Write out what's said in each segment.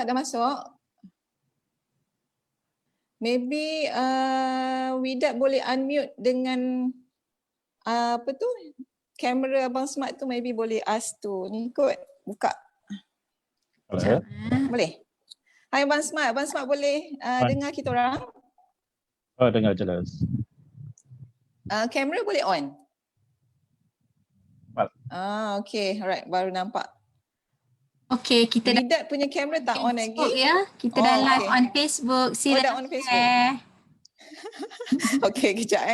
Smart dah masuk. Maybe Widat boleh unmute dengan apa tu? Kamera Abang Smart tu maybe boleh ask tu. Ni kot buka. Boleh? Hai Abang Smart boleh dengar kita orang? Oh, dengar jelas. Kamera boleh on? Okay, alright, baru nampak. Okay, kita dah Widat punya kamera tak on lagi. ya. Kita dah live on Facebook. Sila dah on Facebook. Okay, kejap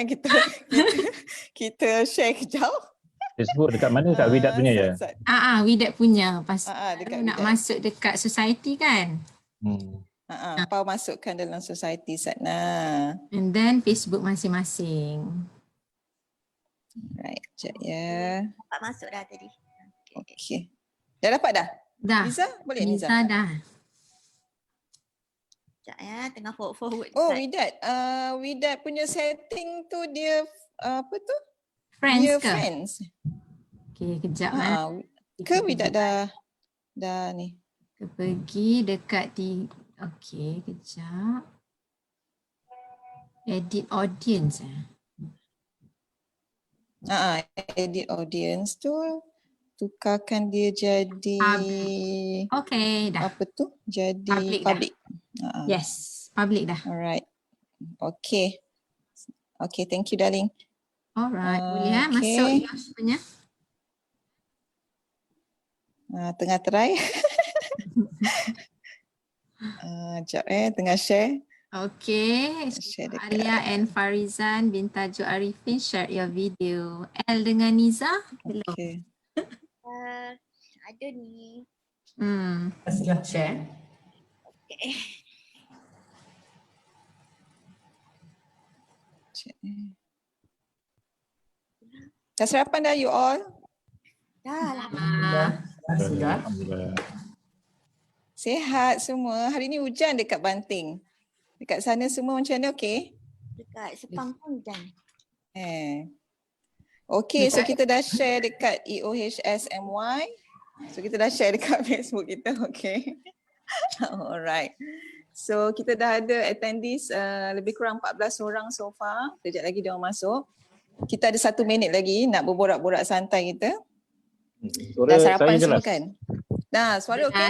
kita share kejap. Facebook dekat mana? Dekat Widat punya ya? Widat punya. Pas dekat nak masuk dekat society kan? Pau masukkan dalam society Satna. And then Facebook masing-masing. Right, sekejap ya. Dapat masuk dah tadi. Okay. Dah dapat dah? Dah. Niza boleh Niza? Niza dah. Sekejap ya, tengah forward. Oh Widat, Widat punya setting tu dia apa tu? Friends dia ke? Friends. Okay, kejap Ke Widat dah ni? Kita pergi dekat okay, kejap. Edit audience edit audience tu tukarkan dia jadi okay, dah. Apa tu? Jadi public. Yes, public dah. Alright. Okay. Okay, thank you darling. Alright, boleh masuk Yosh punya. Tengah try. Sekejap tengah share. Okay, Alia and Farizan bin Tajuk Arifin share your video. L dengan Niza, hello. Okay. Ada ni. Sila share. Okay. Dah sarapan dah you all? Dah. Sudah. Sihat semua. Hari ni hujan dekat Banting. Dekat sana semua macam mana okey? Dekat Sepang pun hujan. Okey, so kita dah share dekat EOHSMY. So kita dah share dekat Facebook kita, okey. Alright. So kita dah ada attendees lebih kurang 14 orang so far. Kejap lagi dia orang masuk. Kita ada 1 minit lagi nak berborak-borak santai kita. Dah sarapan semua kan? Nah, suara okey?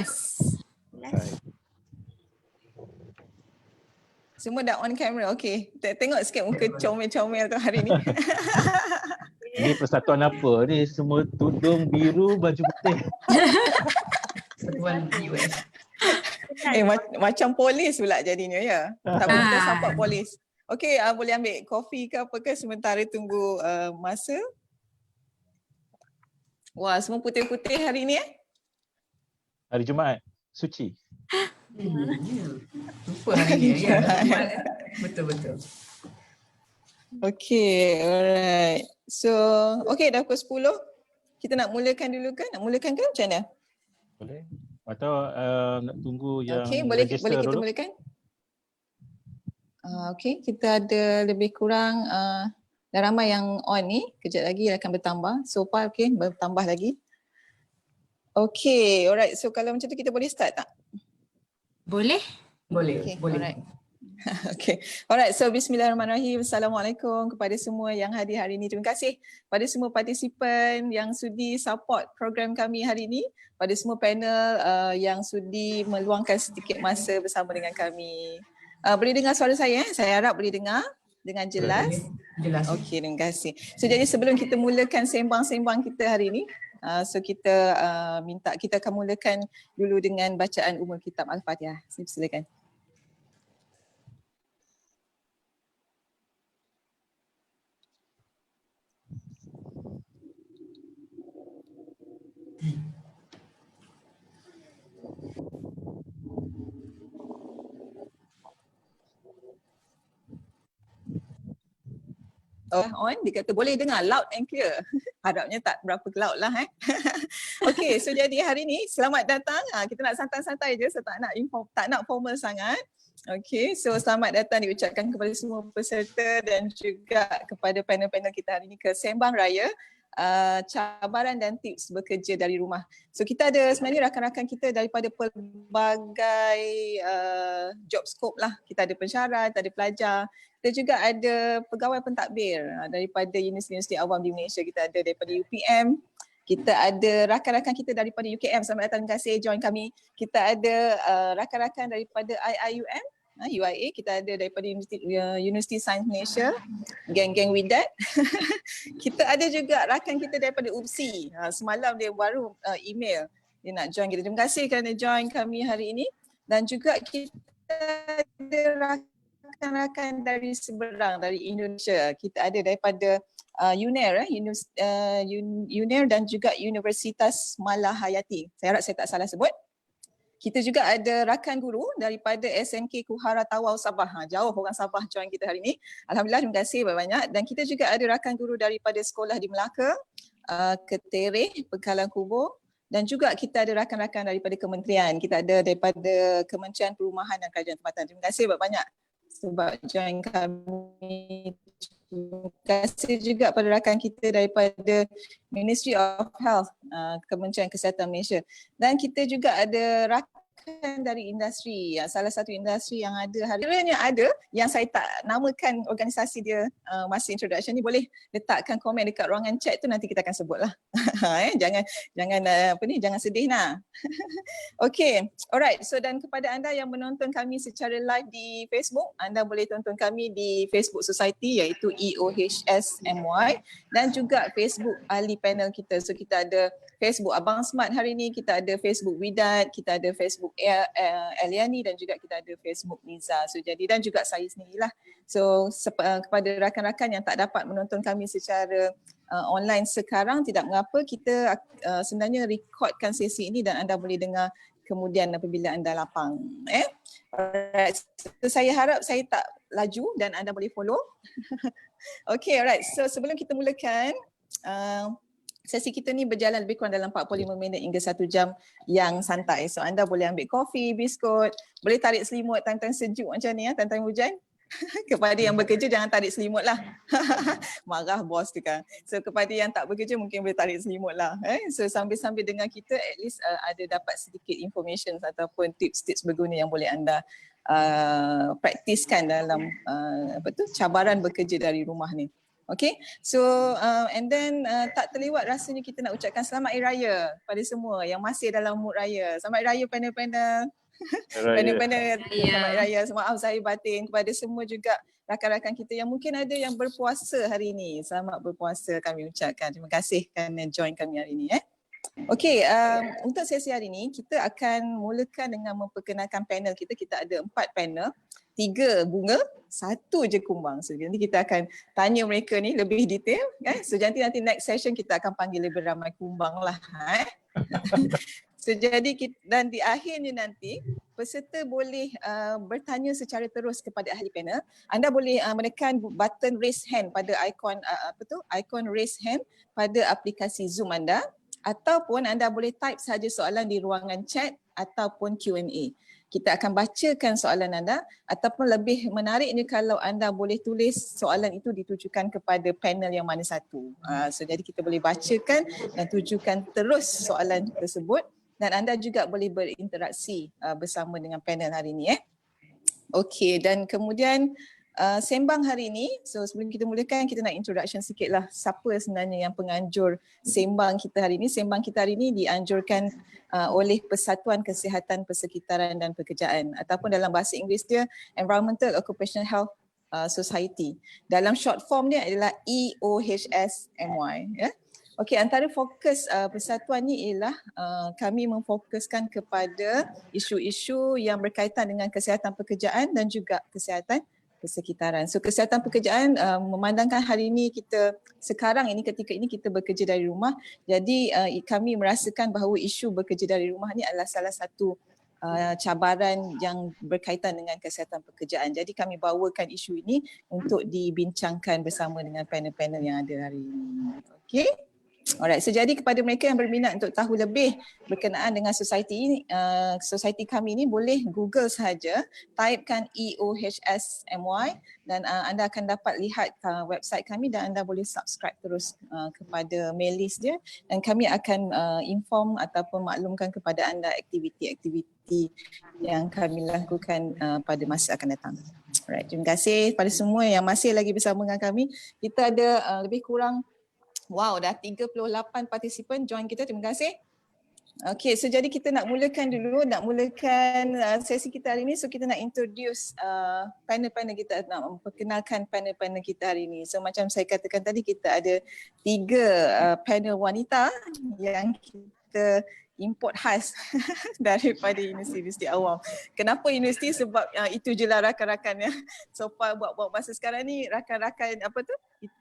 Semua dah on camera, okey. Tengok sikit muka comel-comel tu hari ni. Ini persatuan apa ni? Semua tudung biru, baju putih. Persatuan US. Macam polis pula jadinya ya. Tak boleh kita sampak polis. Okey, boleh ambil kopi ke apa ke sementara tunggu masa. Wah, semua putih-putih hari ni Hari Jumaat, suci. Lupa hari ni ya. Betul-betul. Okay, alright. So, okay dah pukul 10. Kita nak mulakan dulu kan? Nak mulakan kan macam mana? Boleh. Atau nak tunggu yang boleh register kita dulu? mulakan? Okay, kita ada lebih kurang dah ramai yang on ni. Kejap lagi akan bertambah. So far okay, bertambah lagi. Okay, alright. So kalau macam tu kita boleh start tak? Boleh. Boleh. Okay, Boleh. alright. Okay, alright. So bismillahirrahmanirrahim. Assalamualaikum kepada semua yang hadir hari ini. Terima kasih pada semua partisipan yang sudi support program kami hari ini. Pada semua panel yang sudi meluangkan sedikit masa bersama dengan kami. Boleh dengar suara saya? Saya harap boleh dengar dengan jelas. Jelas. Okey, terima kasih. So jadi sebelum kita mulakan sembang-sembang kita hari ini, so kita kita akan mulakan dulu dengan bacaan umul kitab Al-Fatihah. Silakan. On, dia kata boleh dengar loud and clear. Harapnya tak berapa loud lah Okay, so jadi hari ni selamat datang. Kita nak santai-santai je, so tak nak formal sangat. Okay, so selamat datang diucapkan kepada semua peserta dan juga kepada panel-panel kita hari ni ke Sembang Raya cabaran dan tips bekerja dari rumah. So kita ada sebenarnya rakan-rakan kita daripada pelbagai job scope lah. Kita ada pensyarat, ada pelajar, kita juga ada pegawai pentadbir daripada universiti awam di Malaysia. Kita ada daripada UPM, kita ada rakan-rakan kita daripada UKM. Selamat datang, terima kasih join kami. Kita ada rakan-rakan daripada IIUM, UIA, kita ada daripada Universiti Sains Malaysia, geng-geng Widat. Kita ada juga rakan kita daripada UPSI. Semalam dia baru email dia nak join kita. Terima kasih kerana join kami hari ini. Dan juga kita ada rakan-rakan dari seberang, dari Indonesia. Kita ada daripada UNER, UNER dan juga Universitas Malahayati. Saya harap saya tak salah sebut. Kita juga ada rakan guru daripada SMK Kuhara Tawau Sabah. Jauh orang Sabah join kita hari ini. Alhamdulillah, terima kasih banyak. Dan kita juga ada rakan guru daripada sekolah di Melaka, Ketereh, Pekalan Kubur. Dan juga kita ada rakan-rakan daripada kementerian. Kita ada daripada Kementerian Perumahan dan Kerajaan Tempatan. Terima kasih banyak sebab join kami. Terima kasih juga pada rakan kita daripada Ministry of Health, Kementerian Kesihatan Malaysia. Dan kita juga ada rakan dari industri, salah satu industri yang ada hari ini ada yang saya tak namakan organisasi dia masa introduction ni, boleh letakkan komen dekat ruangan chat tu, nanti kita akan sebutlah. Jangan sedih nah. Okay, alright. So dan kepada anda yang menonton kami secara live di Facebook, anda boleh tonton kami di Facebook Society iaitu EOHSMY dan juga Facebook ahli panel kita. So kita ada Facebook Abang Smart hari ini, kita ada Facebook Widat, kita ada Facebook Eliani dan juga kita ada Facebook Niza. So jadi dan juga saya sendirilah. So kepada rakan-rakan yang tak dapat menonton kami secara online sekarang, tidak mengapa, kita sebenarnya rekodkan sesi ini dan anda boleh dengar kemudian apabila anda lapang. Alright. So, saya harap saya tak laju dan anda boleh follow. Okay, alright. So sebelum kita mulakan, sesi kita ni berjalan lebih kurang dalam 45 minit hingga 1 jam yang santai. So anda boleh ambil kopi, biskut, boleh tarik selimut time-time sejuk macam ni, time-time hujan. Kepada yang bekerja jangan tarik selimut lah. Marah bos tu kan. So kepada yang tak bekerja mungkin boleh tarik selimut lah. So sambil-sambil dengar kita, at least ada dapat sedikit information ataupun tips-tips berguna yang boleh anda praktiskan dalam cabaran bekerja dari rumah ni. Okay, so and then tak terlewat rasanya kita nak ucapkan selamat Hari Raya pada semua yang masih dalam mood raya. Selamat Hari Raya panel-panel. Panel-panel, selamat Hari Raya. Maaf zahir batin kepada semua juga rakan-rakan kita yang mungkin ada yang berpuasa hari ini. Selamat berpuasa kami ucapkan. Terima kasih kerana join kami hari ini. Okay, untuk sesi hari ini kita akan mulakan dengan memperkenalkan panel kita. Kita ada 4 panel. 3 bunga, 1 je kumbang. So nanti kita akan tanya mereka ni lebih detail. So nanti next session kita akan panggil lebih ramai kumbang lah. So jadi dan di akhirnya nanti peserta boleh bertanya secara terus kepada ahli panel. Anda boleh menekan button raise hand pada ikon ikon raise hand pada aplikasi Zoom anda, ataupun anda boleh type saja soalan di ruangan chat ataupun Q&A. Kita akan bacakan soalan anda, ataupun lebih menariknya kalau anda boleh tulis soalan itu ditujukan kepada panel yang mana satu. So jadi kita boleh bacakan dan tujukan terus soalan tersebut dan anda juga boleh berinteraksi bersama dengan panel hari ini. Okey, dan kemudian sembang hari ini, so sebelum kita mulakan kita nak introduction sikit lah siapa sebenarnya yang penganjur sembang kita hari ini. Sembang kita hari ini dianjurkan oleh Persatuan Kesihatan Persekitaran dan Pekerjaan ataupun dalam bahasa Inggeris dia Environmental Occupational Health Society. Dalam short form dia adalah EOHSMY. Okey, antara fokus persatuan ni ialah kami memfokuskan kepada isu-isu yang berkaitan dengan kesihatan pekerjaan dan juga kesihatan persekitaran. So kesihatan pekerjaan memandangkan hari ini kita sekarang ini ketika ini kita bekerja dari rumah. Jadi kami merasakan bahawa isu bekerja dari rumah ni adalah salah satu cabaran yang berkaitan dengan kesihatan pekerjaan. Jadi kami bawakan isu ini untuk dibincangkan bersama dengan panel-panel yang ada hari ini. Okey. Alright, so jadi kepada mereka yang berminat untuk tahu lebih berkenaan dengan society kami ni, boleh Google sahaja, typekan EOHSMY dan anda akan dapat lihat website kami dan anda boleh subscribe terus kepada mail list dia dan kami akan inform ataupun maklumkan kepada anda aktiviti-aktiviti yang kami lakukan pada masa akan datang. Alright, terima kasih pada semua yang masih lagi bersama dengan kami. Kita ada lebih kurang dah 38 partisipan join kita. Terima kasih. Okay, so jadi kita nak mulakan sesi kita hari ini. So kita nak introduce panel-panel kita, nak memperkenalkan panel-panel kita hari ini. So macam saya katakan tadi, kita ada 3 panel wanita yang kita import khas daripada Universiti Awam. Kenapa universiti? Sebab itu je lah rakan-rakannya. So far buat masa sekarang ni rakan-rakan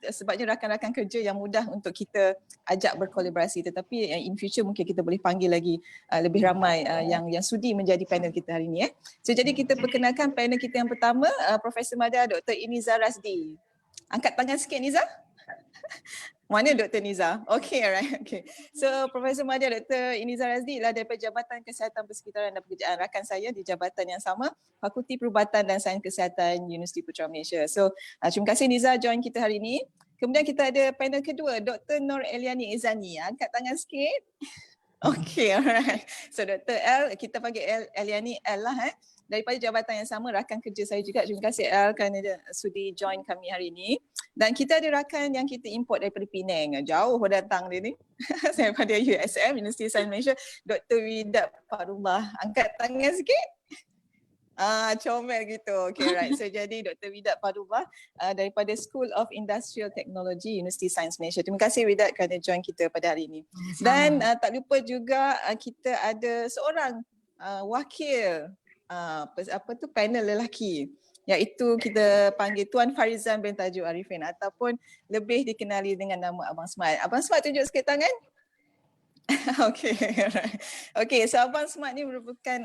sebabnya rakan-rakan kerja yang mudah untuk kita ajak berkolaborasi. Tetapi in future mungkin kita boleh panggil lagi lebih ramai yang sudi menjadi panel kita hari ni. So jadi kita perkenalkan panel kita yang pertama, Profesor Madya Dr. Iniza Razdi. Angkat tangan sikit Niza. Mana Dr. Niza? Okay, alright. Okay. So Profesor Madya Dr. Iniza Razdi ialah daripada Jabatan Kesihatan Persekitaran dan Pekerjaan, rakan saya di jabatan yang sama, Fakulti Perubatan dan Sains Kesihatan Universiti Putra Malaysia. So terima kasih Niza join kita hari ini. Kemudian kita ada panel kedua, Dr. Nur Eliani Izani. Angkat tangan sikit. Okay, alright. So Dr. L, kita panggil Eliani L lah. Daripada jabatan yang sama, rakan kerja saya juga. Terima kasih L kerana sudi join kami hari ini. Dan kita ada rakan yang kita import daripada Penang. Jauh datang dia ni. Daripada USM, Universiti Sains Malaysia, Dr. Widat Fadullah. Angkat tangan sikit. Comel gitu. Okay, right. So jadi Dr. Widat Fadullah daripada School of Industrial Technology, Universiti Sains Malaysia. Terima kasih Widat kerana join kita pada hari ini. Dan tak lupa juga kita ada seorang wakil panel lelaki, iaitu kita panggil Tuan Farizan bin Tajuk Arifin ataupun lebih dikenali dengan nama Abang Smart. Abang Smart tunjuk sikit tangan. Okay, right. Okay, so Abang Smart ni merupakan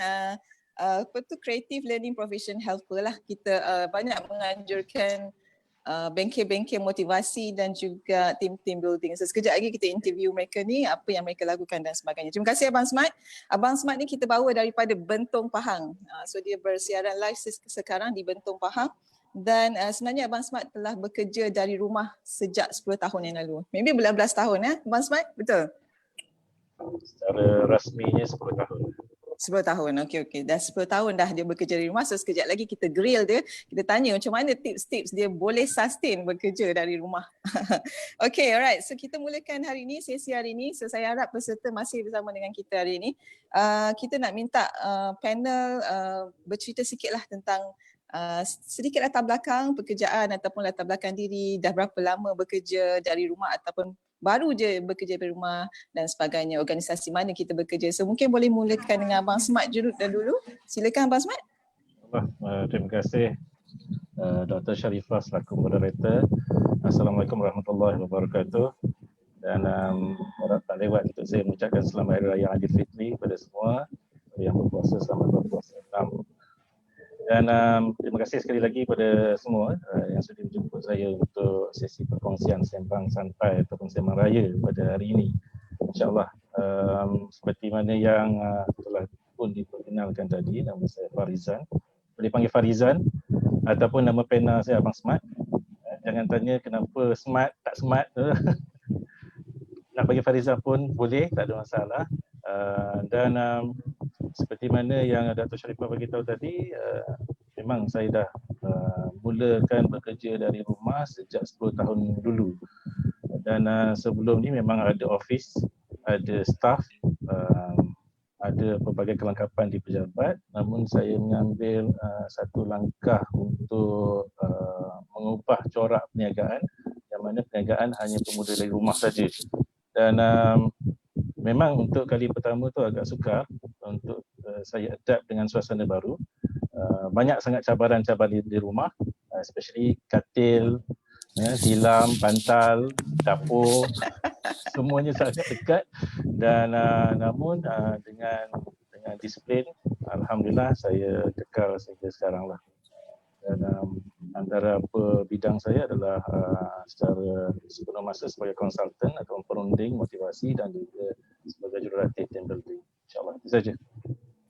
creative learning profession helper lah. Kita banyak menganjurkan bengkel-bengkel motivasi dan juga team building. So sekejap lagi kita interview mereka ni, apa yang mereka lakukan dan sebagainya. Terima kasih Abang Smart. Abang Smart ni kita bawa daripada Bentong Pahang. So dia bersiaran live sekarang di Bentong Pahang. Dan sebenarnya Abang Smart telah bekerja dari rumah sejak 10 tahun yang lalu. Maybe belas tahun Abang Smart, betul? Secara rasminya 10 tahun. 10 tahun, okey. Dah 10 tahun dah dia bekerja dari rumah. So sekejap lagi kita grill dia. Kita tanya macam mana tips-tips dia boleh sustain bekerja dari rumah. Okay, alright. So kita mulakan hari ini, sesi hari ini. So saya harap peserta masih bersama dengan kita hari ini. Kita nak minta panel bercerita sikitlah tentang sedikit latar belakang pekerjaan ataupun latar belakang diri, dah berapa lama bekerja dari rumah ataupun baru je bekerja dari rumah dan sebagainya, organisasi mana kita bekerja. So mungkin boleh mulakan dengan Abang Smart dulu. Silakan Abang Smart. Terima kasih Dr. Sharifah selaku moderator. Assalamualaikum warahmatullahi wabarakatuh. Dan tak lewat untuk saya mengucapkan selamat Hari Raya Aidilfitri kepada semua yang berpuasa, selamat berpuasa. Dan terima kasih sekali lagi kepada semua yang sudah menjemput saya untuk sesi perkongsian sembang santai ataupun sembang raya pada hari ini. InsyaAllah seperti mana yang telah pun diperkenalkan tadi, nama saya Farizan. Boleh panggil Farizan ataupun nama panel saya Abang Smart. Jangan tanya kenapa smart tak smart. Nak panggil Farizan pun boleh, tak ada masalah. Dan seperti mana yang Dr. Sharifah beritahu tadi, memang saya dah mulakan bekerja dari rumah sejak 10 tahun dulu. Dan sebelum ni memang ada office, ada staff, ada pelbagai kelengkapan di pejabat, namun saya mengambil satu langkah untuk mengubah corak perniagaan, yang mana perniagaan hanya bermula dari rumah saja. Dan memang untuk kali pertama tu agak sukar untuk saya adapt dengan suasana baru. Banyak sangat cabaran-cabaran di rumah, especially katil, tilam, bantal, dapur, semuanya sangat dekat. Dan namun dengan disiplin, alhamdulillah saya kekal sehingga sekarang lah. Dan antara bidang saya adalah secara sepenuh masa sebagai konsultan atau perunding motivasi dan juga sebagai jurulatih team building. InsyaAllah itu saja.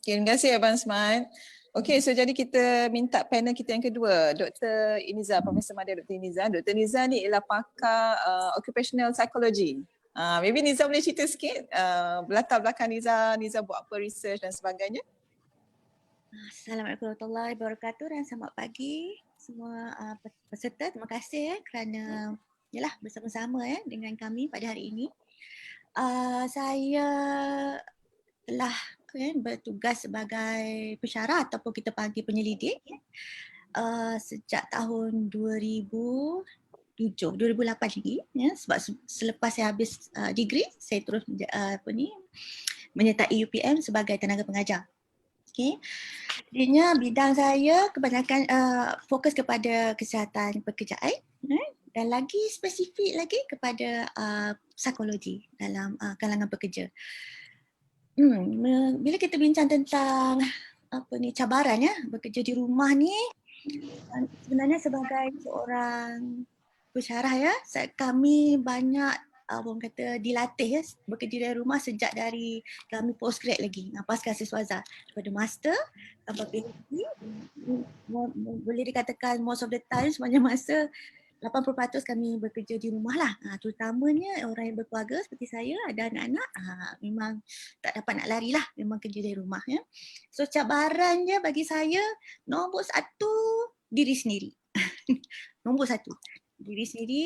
Okay, terima kasih Abang Smart. Okay, so jadi kita minta panel kita yang kedua, Dr. Iniza, Profesor Madya Dr. Iniza. Dr. Iniza ni ialah pakar occupational psychology. Maybe Niza boleh cerita sikit latar belakang Niza buat apa research dan sebagainya. Assalamualaikum warahmatullahi wabarakatuh dan selamat pagi semua peserta. Terima kasih kerana bersama-sama dengan kami pada hari ini. Saya telah bertugas sebagai pensyarah ataupun kita panggil penyelidik sejak tahun 2008 lagi sebab selepas saya habis degree saya terus menyertai UPM sebagai tenaga pengajar. Okay. Jadinya bidang saya kebanyakan fokus kepada kesihatan pekerjaan dan lagi spesifik lagi kepada psikologi dalam kalangan pekerja. Bila kita bincang tentang cabaran bekerja di rumah ni, sebenarnya sebagai seorang pensyarah kami banyak orang kata dilatih bekerja dari rumah sejak dari kami postgrad lagi, pasca siswaza daripada master sampai PhD. Boleh dikatakan most of the time sepanjang masa 80% kami bekerja di rumah lah. Terutamanya orang yang berkeluarga seperti saya, ada anak-anak, memang tak dapat nak lari lah, memang kerja dari rumah ya. So cabarannya bagi saya nombor satu diri sendiri. Nombor satu diri sendiri.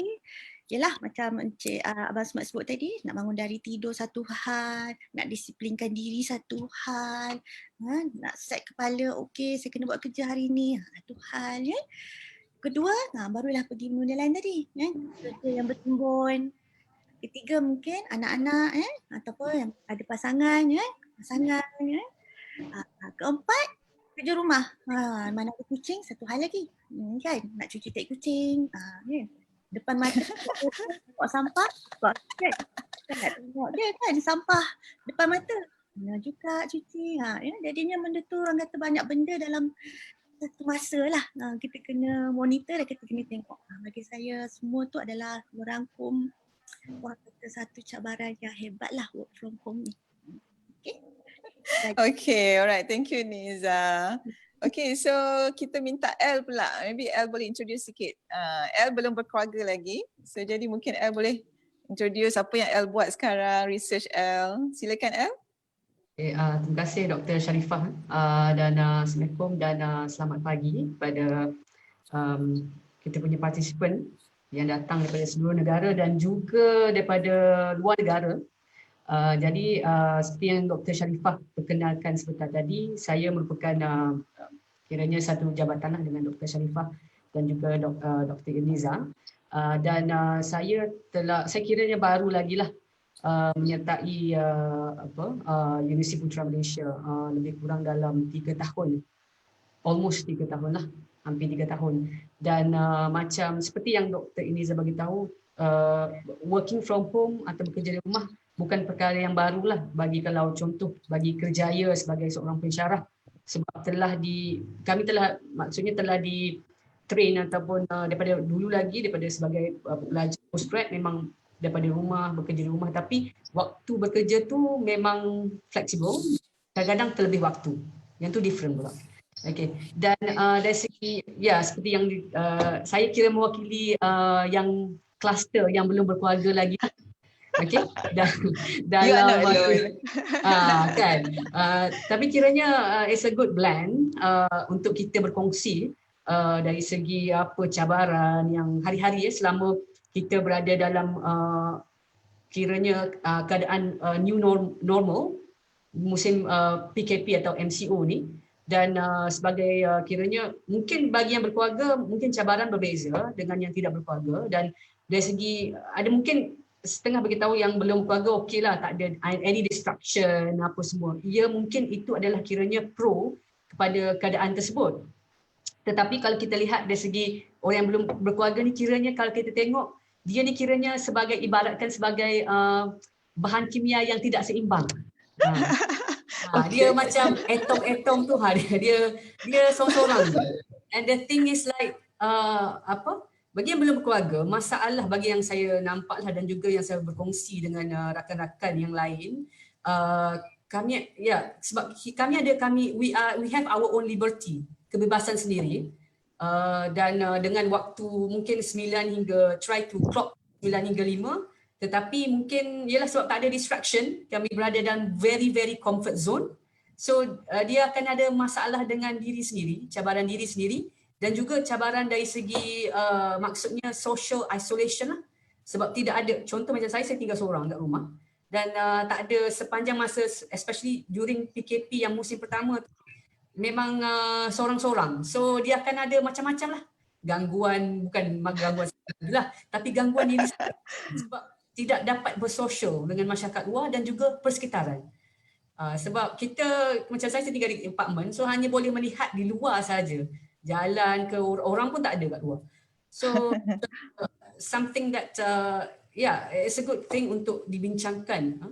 Yalah macam Encik Abang Smart sebut tadi, nak bangun dari tidur satu hal, nak disiplinkan diri satu hal, nak set kepala, okey saya kena buat kerja hari ni, satu hal ya. Kedua, barulah pergi benda lain tadi, kerja yang bertimbun. Ketiga mungkin anak-anak ataupun yang ada pasangan Keempat, kerja rumah. Mana ada kucing, satu hal lagi. Kan, nak cuci tai kucing. Depan mata buat sampah, buat kan tengok dia kan sampah depan mata. Juga cuci. Jadinya benda tu orang kata banyak benda dalam satu masa lah. Kita kena monitor dan kita kena tengok. Bagi saya semua tu adalah merangkum orang kata satu cabaran yang hebat lah work from home ni. Okay. Okay, alright. Thank you Niza. Okay, so kita minta El pula. Maybe El boleh introduce sikit. El belum berkeluarga lagi. So jadi mungkin El boleh introduce apa yang El buat sekarang, research El. Silakan El. Okay, terima kasih Dr. Sharifah dan Assalamualaikum dan selamat pagi kepada kita punya partisipan yang datang daripada seluruh negara dan juga daripada luar negara. Jadi seperti yang Dr. Sharifah perkenalkan sebentar tadi, saya merupakan kiranya satu jabatan dengan Dr. Sharifah dan juga Dr. Iniza. Dan saya kiranya baru lagi lah menyertai Universiti Putra Malaysia lebih kurang dalam 3 tahun. Almost 3 tahun lah, hampir 3 tahun. Dan macam seperti yang Dr. Iniza bagi tahu, working from home atau bekerja di rumah bukan perkara yang barulah bagi kalau contoh bagi kerjaya sebagai seorang pensyarah, sebab kami telah di train ataupun daripada dulu lagi daripada sebagai pelajar postgrad memang daripada rumah, bekerja di rumah, tapi waktu bekerja tu memang fleksibel, kadang-kadang terlebih waktu, yang tu different pula. Okay. Dan dari segi seperti yang saya kira mewakili yang kluster yang belum berkeluarga lagi. Okay, dalam kan. Tapi kiranya it's a good blend untuk kita berkongsi dari segi apa cabaran yang hari-hari selama kita berada dalam kiranya keadaan new normal musim PKP atau MCO ni. Dan sebagai kiranya mungkin bagi yang berkeluarga mungkin cabaran berbeza dengan yang tidak berkeluarga, dan dari segi ada mungkin setengah beritahu yang belum keluarga okeylah, tak ada any distraction apa semua. Ya mungkin itu adalah kiranya pro kepada keadaan tersebut. Tetapi kalau kita lihat dari segi orang yang belum berkeluarga ni, kiranya kalau kita tengok dia ni kiranya ibaratkan sebagai bahan kimia yang tidak seimbang. Dia macam atom-atom tu dia seorang-seorang. And the thing is like bagi yang belum berkeluarga, masalah bagi yang saya nampaklah dan juga yang saya berkongsi dengan rakan-rakan yang lain, sebab we have our own liberty, kebebasan sendiri, dan dengan waktu mungkin 9 hingga try to clock 9 hingga 5, tetapi mungkin ialah sebab tak ada distraction, kami berada dalam very very comfort zone. So dia akan ada masalah dengan diri sendiri, cabaran diri sendiri, dan juga cabaran dari segi maksudnya social isolation lah. Sebab tidak ada, contoh macam saya tinggal seorang kat rumah dan tak ada sepanjang masa, especially during PKP yang musim pertama, memang seorang-seorang. So dia akan ada macam-macam lah gangguan, bukan gangguan lah, tapi gangguan diri sendiri sebab tidak dapat bersosial dengan masyarakat luar dan juga persekitaran. Sebab kita, macam saya tinggal di apartment, so hanya boleh melihat di luar saja. Jalan ke orang pun tak ada kat luar. So something that it's a good thing untuk dibincangkan,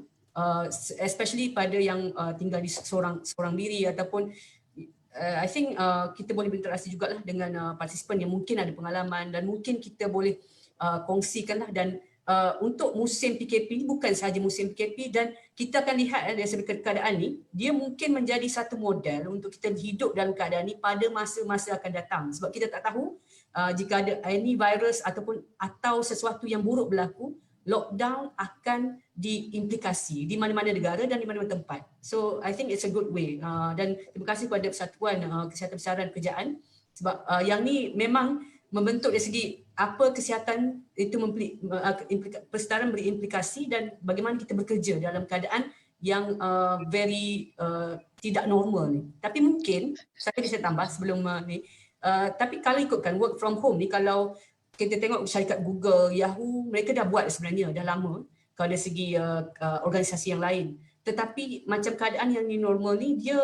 especially pada yang tinggal di seorang diri ataupun I think kita boleh berinteraksi jugalah dengan partisipan yang mungkin ada pengalaman dan mungkin kita boleh kongsikanlah. Dan untuk musim PKP ni bukan sahaja musim PKP, dan kita akan lihat dari segi keadaan ni, dia mungkin menjadi satu model untuk kita hidup dalam keadaan ni pada masa-masa akan datang. Sebab kita tak tahu jika ada any virus atau sesuatu yang buruk berlaku, lockdown akan diimplikasi di mana-mana negara dan di mana-mana tempat. So I think it's a good way. Dan terima kasih kepada Persatuan Kesihatan Persaraan Kerjaan sebab yang ni memang membentuk dari segi apa kesihatan itu persetaraan berimplikasi dan bagaimana kita bekerja dalam keadaan yang very tidak normal ni. Tapi mungkin saya bisa tambah sebelum ni, tapi kalau ikutkan work from home ni, kalau kita tengok syarikat Google, Yahoo, mereka dah buat sebenarnya dah lama kalau dari segi organisasi yang lain. Tetapi macam keadaan yang new normal ni, dia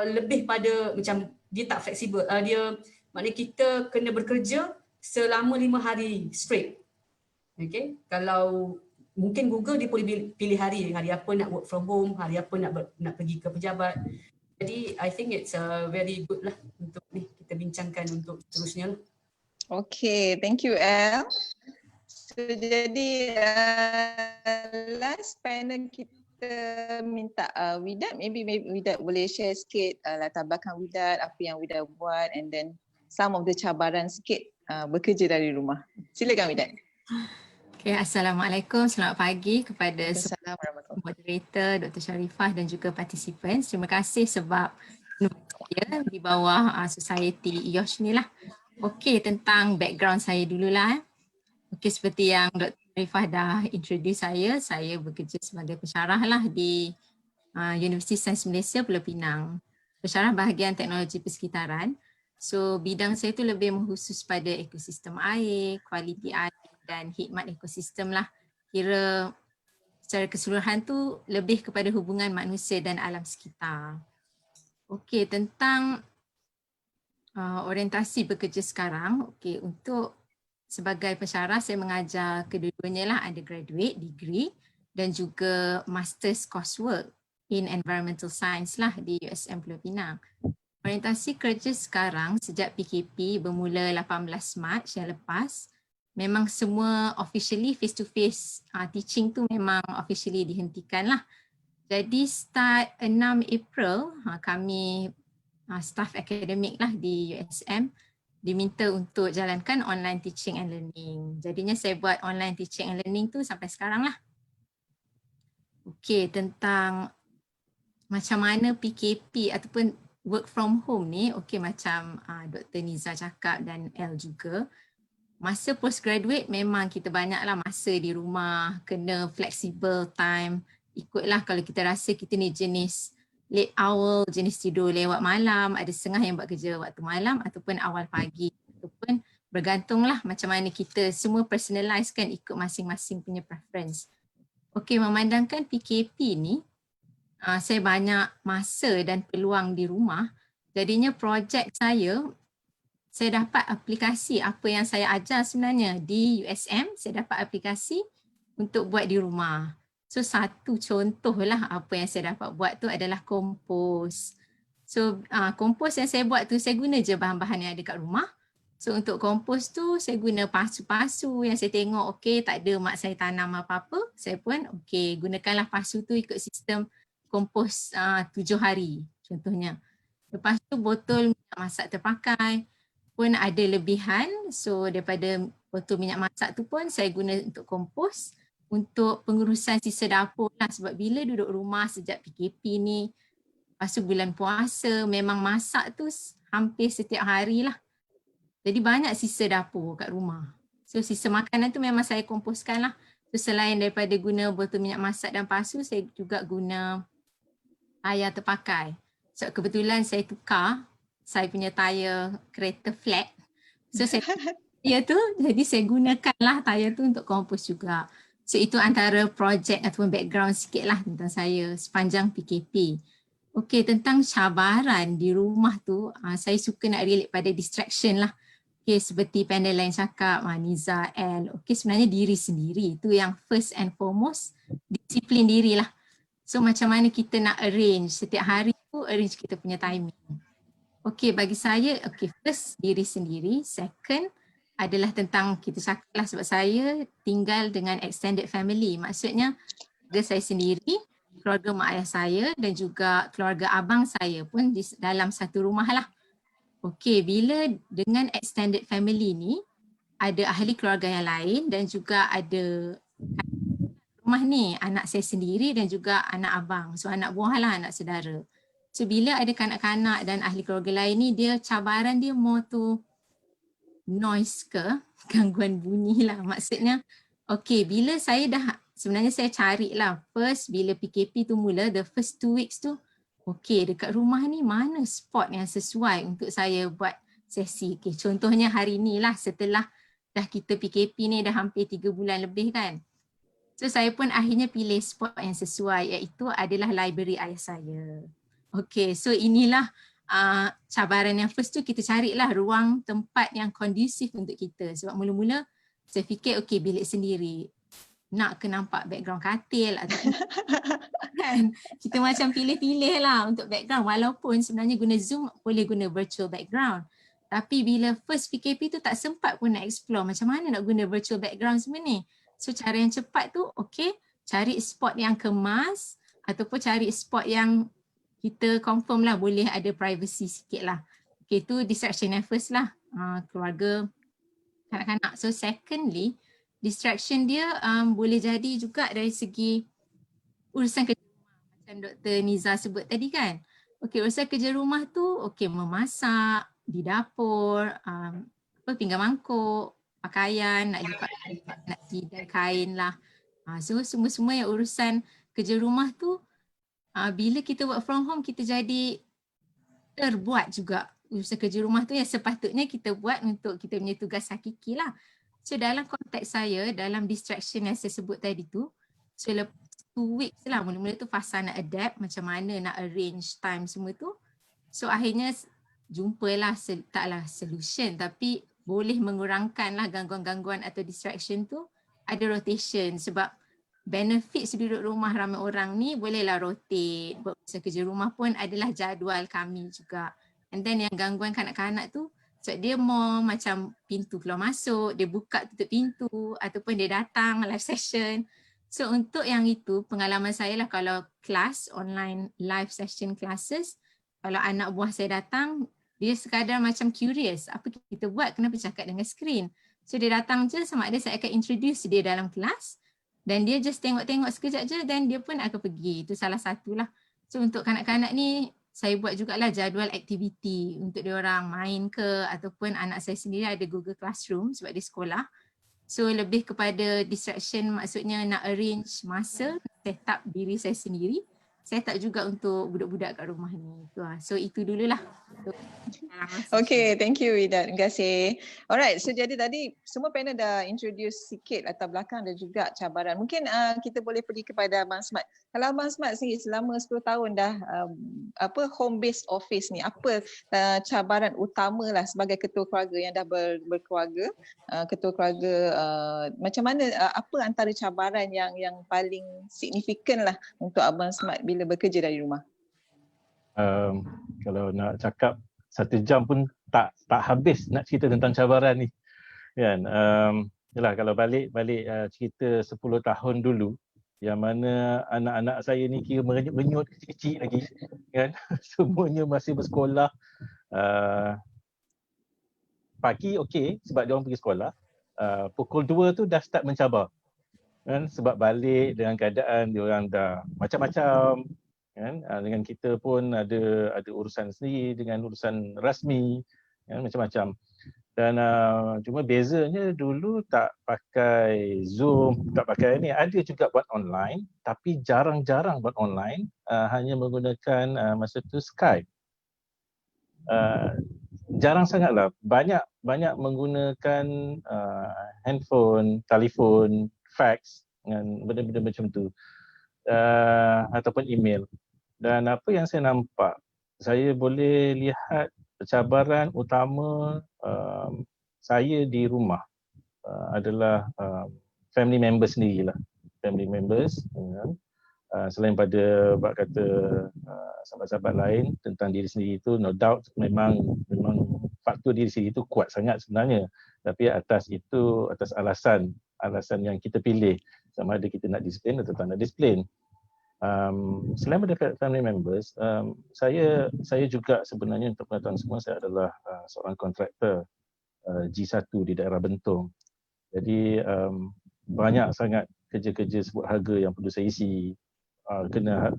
lebih pada macam dia tak fleksibel. Dia maknanya kita kena bekerja selama 5 hari straight. Okay? Kalau mungkin Google dia boleh pilih hari apa nak work from home, hari apa nak pergi ke pejabat. Jadi I think it's very good lah untuk ni kita bincangkan untuk seterusnya lah. Okay, thank you El. So jadi last panel kita minta Widat, maybe Widat boleh share sikit latar belakang Widat, apa yang Widat buat, and then some of the cabaran sikit bekerja dari rumah. Silakan Widat. Okay, Assalamualaikum, selamat pagi kepada semua moderator, Dr. Sharifah dan juga participants. Terima kasih sebab di bawah Society IOSH ni lah. Okey, tentang background saya dululah. Okey, seperti yang Dr. Sharifah dah introduce saya bekerja sebagai pensyarah lah di Universiti Sains Malaysia Pulau Pinang. Pensyarah bahagian teknologi persekitaran. So bidang saya tu lebih mengkhusus pada ekosistem air, kualiti air dan khidmat ekosistem lah. Kira secara keseluruhan tu lebih kepada hubungan manusia dan alam sekitar. Okey, tentang orientasi bekerja sekarang. Okey, untuk sebagai pensyarah saya mengajar kedua-duanya lah, undergraduate, degree dan juga master's coursework in environmental science lah di USM Pulau Pinang. Orientasi kerja sekarang sejak PKP bermula 18 Mac yang lepas, memang semua officially face-to-face teaching tu memang officially dihentikan lah. Jadi start 6 April kami staff akademik lah di USM diminta untuk jalankan online teaching and learning. Jadinya saya buat online teaching and learning tu sampai sekarang lah. Okey, tentang macam mana PKP ataupun work from home ni, okey macam Dr. Niza cakap dan El juga, masa postgraduate memang kita banyaklah masa di rumah, kena flexible time, ikutlah kalau kita rasa kita ni jenis late owl, jenis tidur lewat malam, ada setengah yang buat kerja waktu malam ataupun awal pagi, ataupun bergantunglah macam mana kita semua personalize kan ikut masing-masing punya preference. Okey, memandangkan PKP ni, saya banyak masa dan peluang di rumah, jadinya projek saya dapat aplikasi apa yang saya ajar sebenarnya di USM, saya dapat aplikasi untuk buat di rumah. So satu contoh lah apa yang saya dapat buat tu adalah kompos. So kompos yang saya buat tu saya guna je bahan-bahan yang ada kat rumah. So untuk kompos tu saya guna pasu-pasu yang saya tengok okey tak ada mak saya tanam apa-apa, saya pun okey gunakanlah pasu tu ikut sistem kompos 7 hari contohnya. Lepas tu botol minyak masak terpakai pun ada lebihan, so daripada botol minyak masak tu pun saya guna untuk kompos untuk pengurusan sisa dapur lah, sebab bila duduk rumah sejak PKP ni, lepas tu bulan puasa memang masak tu hampir setiap hari lah. Jadi banyak sisa dapur kat rumah. So sisa makanan tu memang saya komposkan lah. So selain daripada guna botol minyak masak dan pasu, saya juga guna tayar terpakai. So kebetulan saya tukar saya punya tayar kereta flat. So saya tayar tu, jadi saya gunakanlah tayar tu untuk kompos juga. So itu antara projek ataupun background sikit lah tentang saya sepanjang PKP. Okey, tentang cabaran di rumah tu, saya suka nak relate pada distraction lah. Okey, seperti panel lain cakap, Niza, L. Okey, sebenarnya diri sendiri. Itu yang first and foremost, disiplin diri lah. So macam mana kita nak arrange setiap hari tu, arrange kita punya timing. Okey, bagi saya, okey, first diri sendiri. Second adalah tentang kita cakap lah sebab saya tinggal dengan extended family. Maksudnya keluarga saya sendiri, keluarga mak ayah saya dan juga keluarga abang saya pun di dalam satu rumah lah. Okey, bila dengan extended family ni, ada ahli keluarga yang lain dan juga ada rumah ni, anak saya sendiri dan juga anak abang. So anak buah lah, anak saudara. So bila ada kanak-kanak dan ahli keluarga lain ni, dia cabaran dia more to noise ke, gangguan bunyi lah. Maksudnya, okey, bila saya dah, sebenarnya saya carilah first bila PKP tu mula, the first 2 weeks tu, okey, dekat rumah ni mana spot yang sesuai untuk saya buat sesi. Okay, contohnya hari ni lah setelah dah kita PKP ni dah hampir 3 bulan lebih kan. So saya pun akhirnya pilih spot yang sesuai, iaitu adalah library ayah saya. Okey, so inilah cabaran yang first tu, kita carilah ruang tempat yang kondusif untuk kita. Sebab mula-mula saya fikir okey bilik sendiri, nak ke nampak background katil ataupun kan. Kita macam pilih-pilih lah untuk background, walaupun sebenarnya guna Zoom boleh guna virtual background. Tapi bila first PKP tu tak sempat pun nak explore macam mana nak guna virtual background semua ni. So cara yang cepat tu okey, cari spot yang kemas ataupun cari spot yang kita confirm lah boleh ada privacy sikit lah. Okay, tu distraction yang first lah, keluarga, kanak-kanak. So secondly, distraction dia boleh jadi juga dari segi urusan kerja rumah. Macam Dr. Niza sebut tadi kan. Okay, urusan kerja rumah tu okay, memasak, di dapur, pinggan mangkuk, pakaian, nak lipat, nak sidai kain lah. So semua-semua yang urusan kerja rumah tu, bila kita work from home, kita jadi terbuat juga urusan kerja rumah tu yang sepatutnya kita buat untuk kita punya tugas hakiki lah. So dalam konteks saya, dalam distraction yang saya sebut tadi tu, so lepas 2 weeks lah, mula-mula tu fasa nak adapt macam mana nak arrange time semua tu. So akhirnya jumpalah, taklah solution tapi boleh mengurangkan lah gangguan-gangguan atau distraction tu, ada rotation. Sebab benefits duduk rumah ramai orang ni bolehlah rotate, buat kerja rumah pun adalah jadual kami juga. And then yang gangguan kanak-kanak tu, sebab dia more macam pintu keluar masuk, dia buka tutup pintu ataupun dia datang live session. So untuk yang itu pengalaman saya lah, kalau kelas online live session classes, kalau anak buah saya datang, dia sekadar macam curious, apa kita buat, kenapa cakap dengan screen. So dia datang je, sama ada saya akan introduce dia dalam kelas, dan dia just tengok-tengok sekejap je dan dia pun akan pergi. Itu salah satulah. So untuk kanak-kanak ni, saya buat jugalah jadual aktiviti untuk dia orang main ke, ataupun anak saya sendiri ada Google Classroom sebab dia sekolah. So lebih kepada distraction, maksudnya nak arrange masa, set up diri saya sendiri. Set up juga untuk budak-budak kat rumah ni. So itu dululah. Okay, thank you Ida. Terima kasih. Alright, so jadi tadi semua panel dah introduce sikit latar belakang dan juga cabaran. Mungkin kita boleh pergi kepada Abang Smart. Kalau Abang Smart sendiri selama 10 tahun dah home based office ni, apa cabaran utama lah sebagai ketua keluarga yang dah berkeluarga, ketua keluarga, macam mana, apa antara cabaran yang paling signifikan lah untuk Abang Smart bila bekerja dari rumah? Kalau nak cakap 1 jam pun tak habis nak cerita tentang cabaran ni kan. Yalah, kalau balik cerita 10 tahun dulu, yang mana anak-anak saya ni kira merenyut-renyut, kecil-kecil lagi kan. Semuanya masih bersekolah. Pagi okey sebab dia orang pergi sekolah. Pukul 2 tu dah start mencabar kan, sebab balik dengan keadaan dia orang dah macam-macam kan. Dengan kita pun ada urusan sendiri dengan urusan rasmi kan, macam-macam. Dan cuma bezanya dulu tak pakai Zoom, tak pakai ni, ada juga buat online tapi jarang-jarang buat online, hanya menggunakan masa tu Skype. Jarang sangatlah, banyak menggunakan handphone, telefon, fax dengan benda-benda macam tu, ataupun email. Dan apa yang saya nampak, saya boleh lihat cabaran utama saya di rumah adalah family members sendirilah, family members. Selain pada bab kata sahabat-sahabat lain tentang diri sendiri itu, no doubt memang faktor diri sendiri itu kuat sangat sebenarnya. Tapi atas alasan yang kita pilih, sama ada kita nak disiplin atau tak nak disiplin. Selain pada family members, saya juga sebenarnya, untuk pengetahuan semua, saya adalah seorang kontraktor G1 di daerah Bentong. Jadi banyak sangat kerja-kerja sebut harga yang perlu saya isi. Kena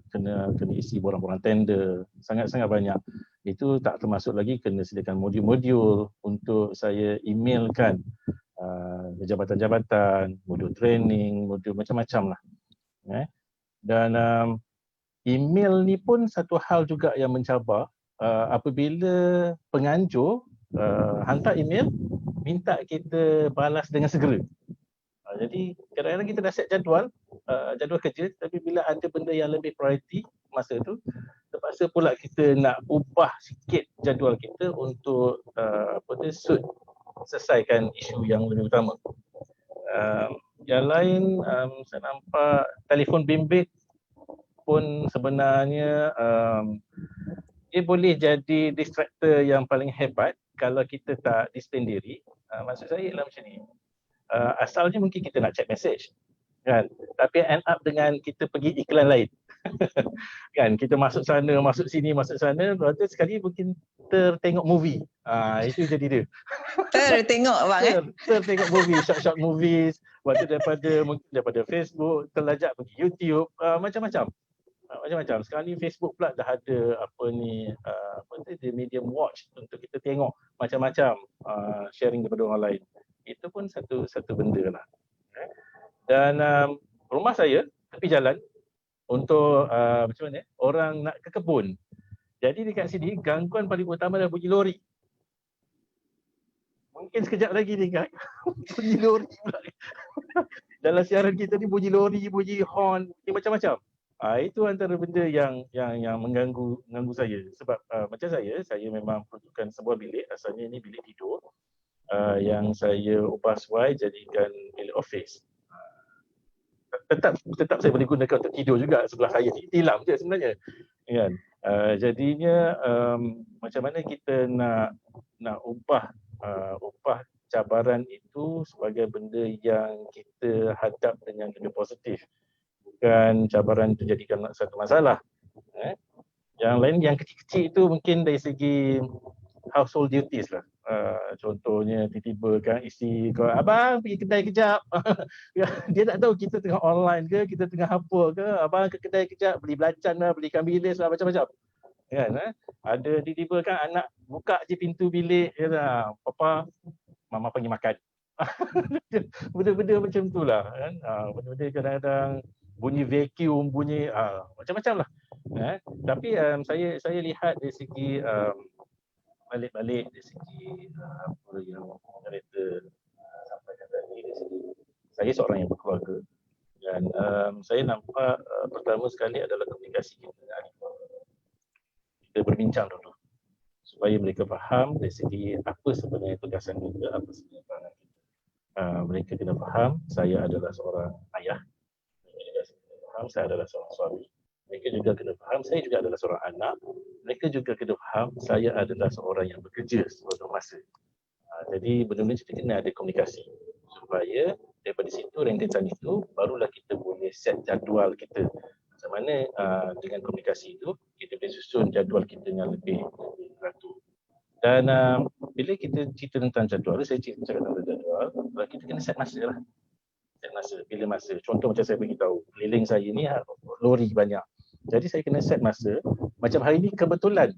isi borang-borang tender, sangat-sangat banyak. Itu tak termasuk lagi kena sediakan modul-modul untuk saya emailkan jabatan-jabatan, modul training, modul macam-macam lah. Dan email ni pun satu hal juga yang mencabar. Apabila penganjur hantar email, minta kita balas dengan segera. Jadi kadang-kadang kita dah set jadual kerja, tapi bila ada benda yang lebih priority masa tu, terpaksa pula kita nak ubah sikit jadual kita untuk selesaikan isu yang lebih utama. Yang lain, saya nampak telefon bimbit pun sebenarnya dia boleh jadi distractor yang paling hebat kalau kita tak disiplin diri. Maksud saya ialah macam ni. Asalnya mungkin kita nak check message kan, tapi end up dengan kita pergi iklan lain. Kan, kita masuk sana, masuk sini, masuk sana, lepas tu sekali mungkin tertengok movie. Itu jadi dia. Tertengok bang Tertengok movie, short movies, waktu daripada Facebook terlajak pergi YouTube, macam-macam. Sekarang ni Facebook pula dah ada dia medium watch untuk kita tengok macam-macam sharing daripada orang lain. Itu pun satu benda lah. Dan rumah saya tepi jalan untuk macam mana orang nak ke kebun. Jadi dekat sini gangguan paling utama adalah bunyi lori. Mungkin sekejap lagi ni kan bunyi lori pula. Dalam siaran kita ni bunyi lori, bunyi horn, bunyi macam-macam. Itu antara benda yang mengganggu saya. Sebab macam saya memang peruntukkan sebuah bilik, asalnya ini bilik tidur, yang saya ubah suai jadikan bilik office. Tetap saya boleh gunakan untuk tidur juga sebelah saya ni, tilam je sebenarnya kan. Jadinya macam mana kita nak ubah cabaran itu sebagai benda yang kita hadap dengan lebih positif, bukan cabaran itu jadikan satu masalah. Yang lain yang kecil-kecil itu mungkin dari segi household duties lah. Contohnya tiba-tiba kan isteri kau, abang pergi kedai kejap. Dia tak tahu kita tengah online ke, kita tengah apa ke, abang ke kedai kejap beli belacan lah, beli ikan bilis lah, macam-macam. Kan, ada tiba-tiba kan anak buka je pintu bilik, kata, papa, mama pergi makan. Benda-benda macam tu lah kan. Benda-benda kadang-kadang bunyi vacuum, bunyi macam-macam lah. Tapi saya lihat dari segi balik-balik dari segi apa yang kereta sampaikan tadi, dari segi saya seorang yang berkeluarga, dan saya nampak pertama sekali adalah komunikasi kita dengan ahli keluarga. Kita berbincang dulu supaya mereka faham dari segi apa sebenarnya tugasan kita, apa sebenarnya peranan kita. Mereka kena faham saya adalah seorang ayah, mereka juga kena faham saya adalah seorang suami, Mereka juga kena faham saya juga adalah seorang anak. Mereka juga kena faham saya adalah seorang yang bekerja sepenuh masa. Jadi benar-benar kita kena ada komunikasi supaya daripada situ rentetan itu barulah kita boleh set jadual kita. Macam mana dengan komunikasi itu kita boleh susun jadual kita yang lebih teratur. Dan bila kita cerita tentang jadual, saya cakap tentang jadual, kita kena set masa lah. Set masa, bila masa. Contoh macam saya beritahu, keliling saya ni lori banyak. Jadi saya kena set masa. Macam hari ni kebetulan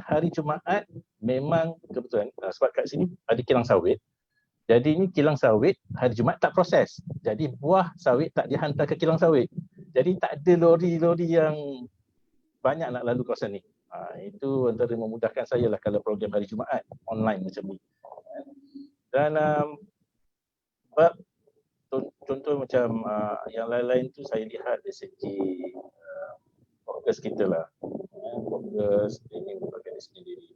hari Jumaat memang kebetulan sebab kat sini ada kilang sawit. Jadi ni kilang sawit hari Jumaat tak proses. Jadi buah sawit tak dihantar ke kilang sawit. Jadi tak ada lori-lori yang banyak nak lalu kawasan ni. Itu antara memudahkan saya lah kalau program hari Jumaat online macam ni. Dan contoh macam yang lain-lain tu saya lihat dari segi fokus kita lah. Fokus ini merupakan diri sendiri.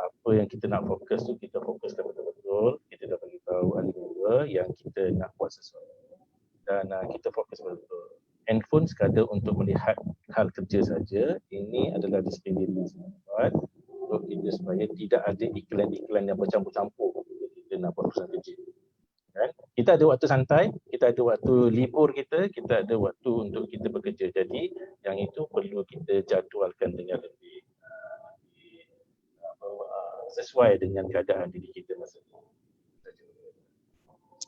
Apa yang kita nak fokus tu kita fokuskan betul-betul. Kita dah bagi tahu ahli dua yang kita nak buat sesuatu dan kita fokus betul-betul. Handphone sekadar untuk melihat hal kerja saja. Ini adalah disiplin diri sendiri untuk kita supaya tidak ada iklan-iklan yang bercampur-campur bila kita nak buat urusan kerja. Kan? Kita ada waktu santai, kita ada waktu libur kita ada waktu untuk kita bekerja. Jadi yang itu perlu kita jadualkan dengan lebih sesuai dengan keadaan diri kita masa ini.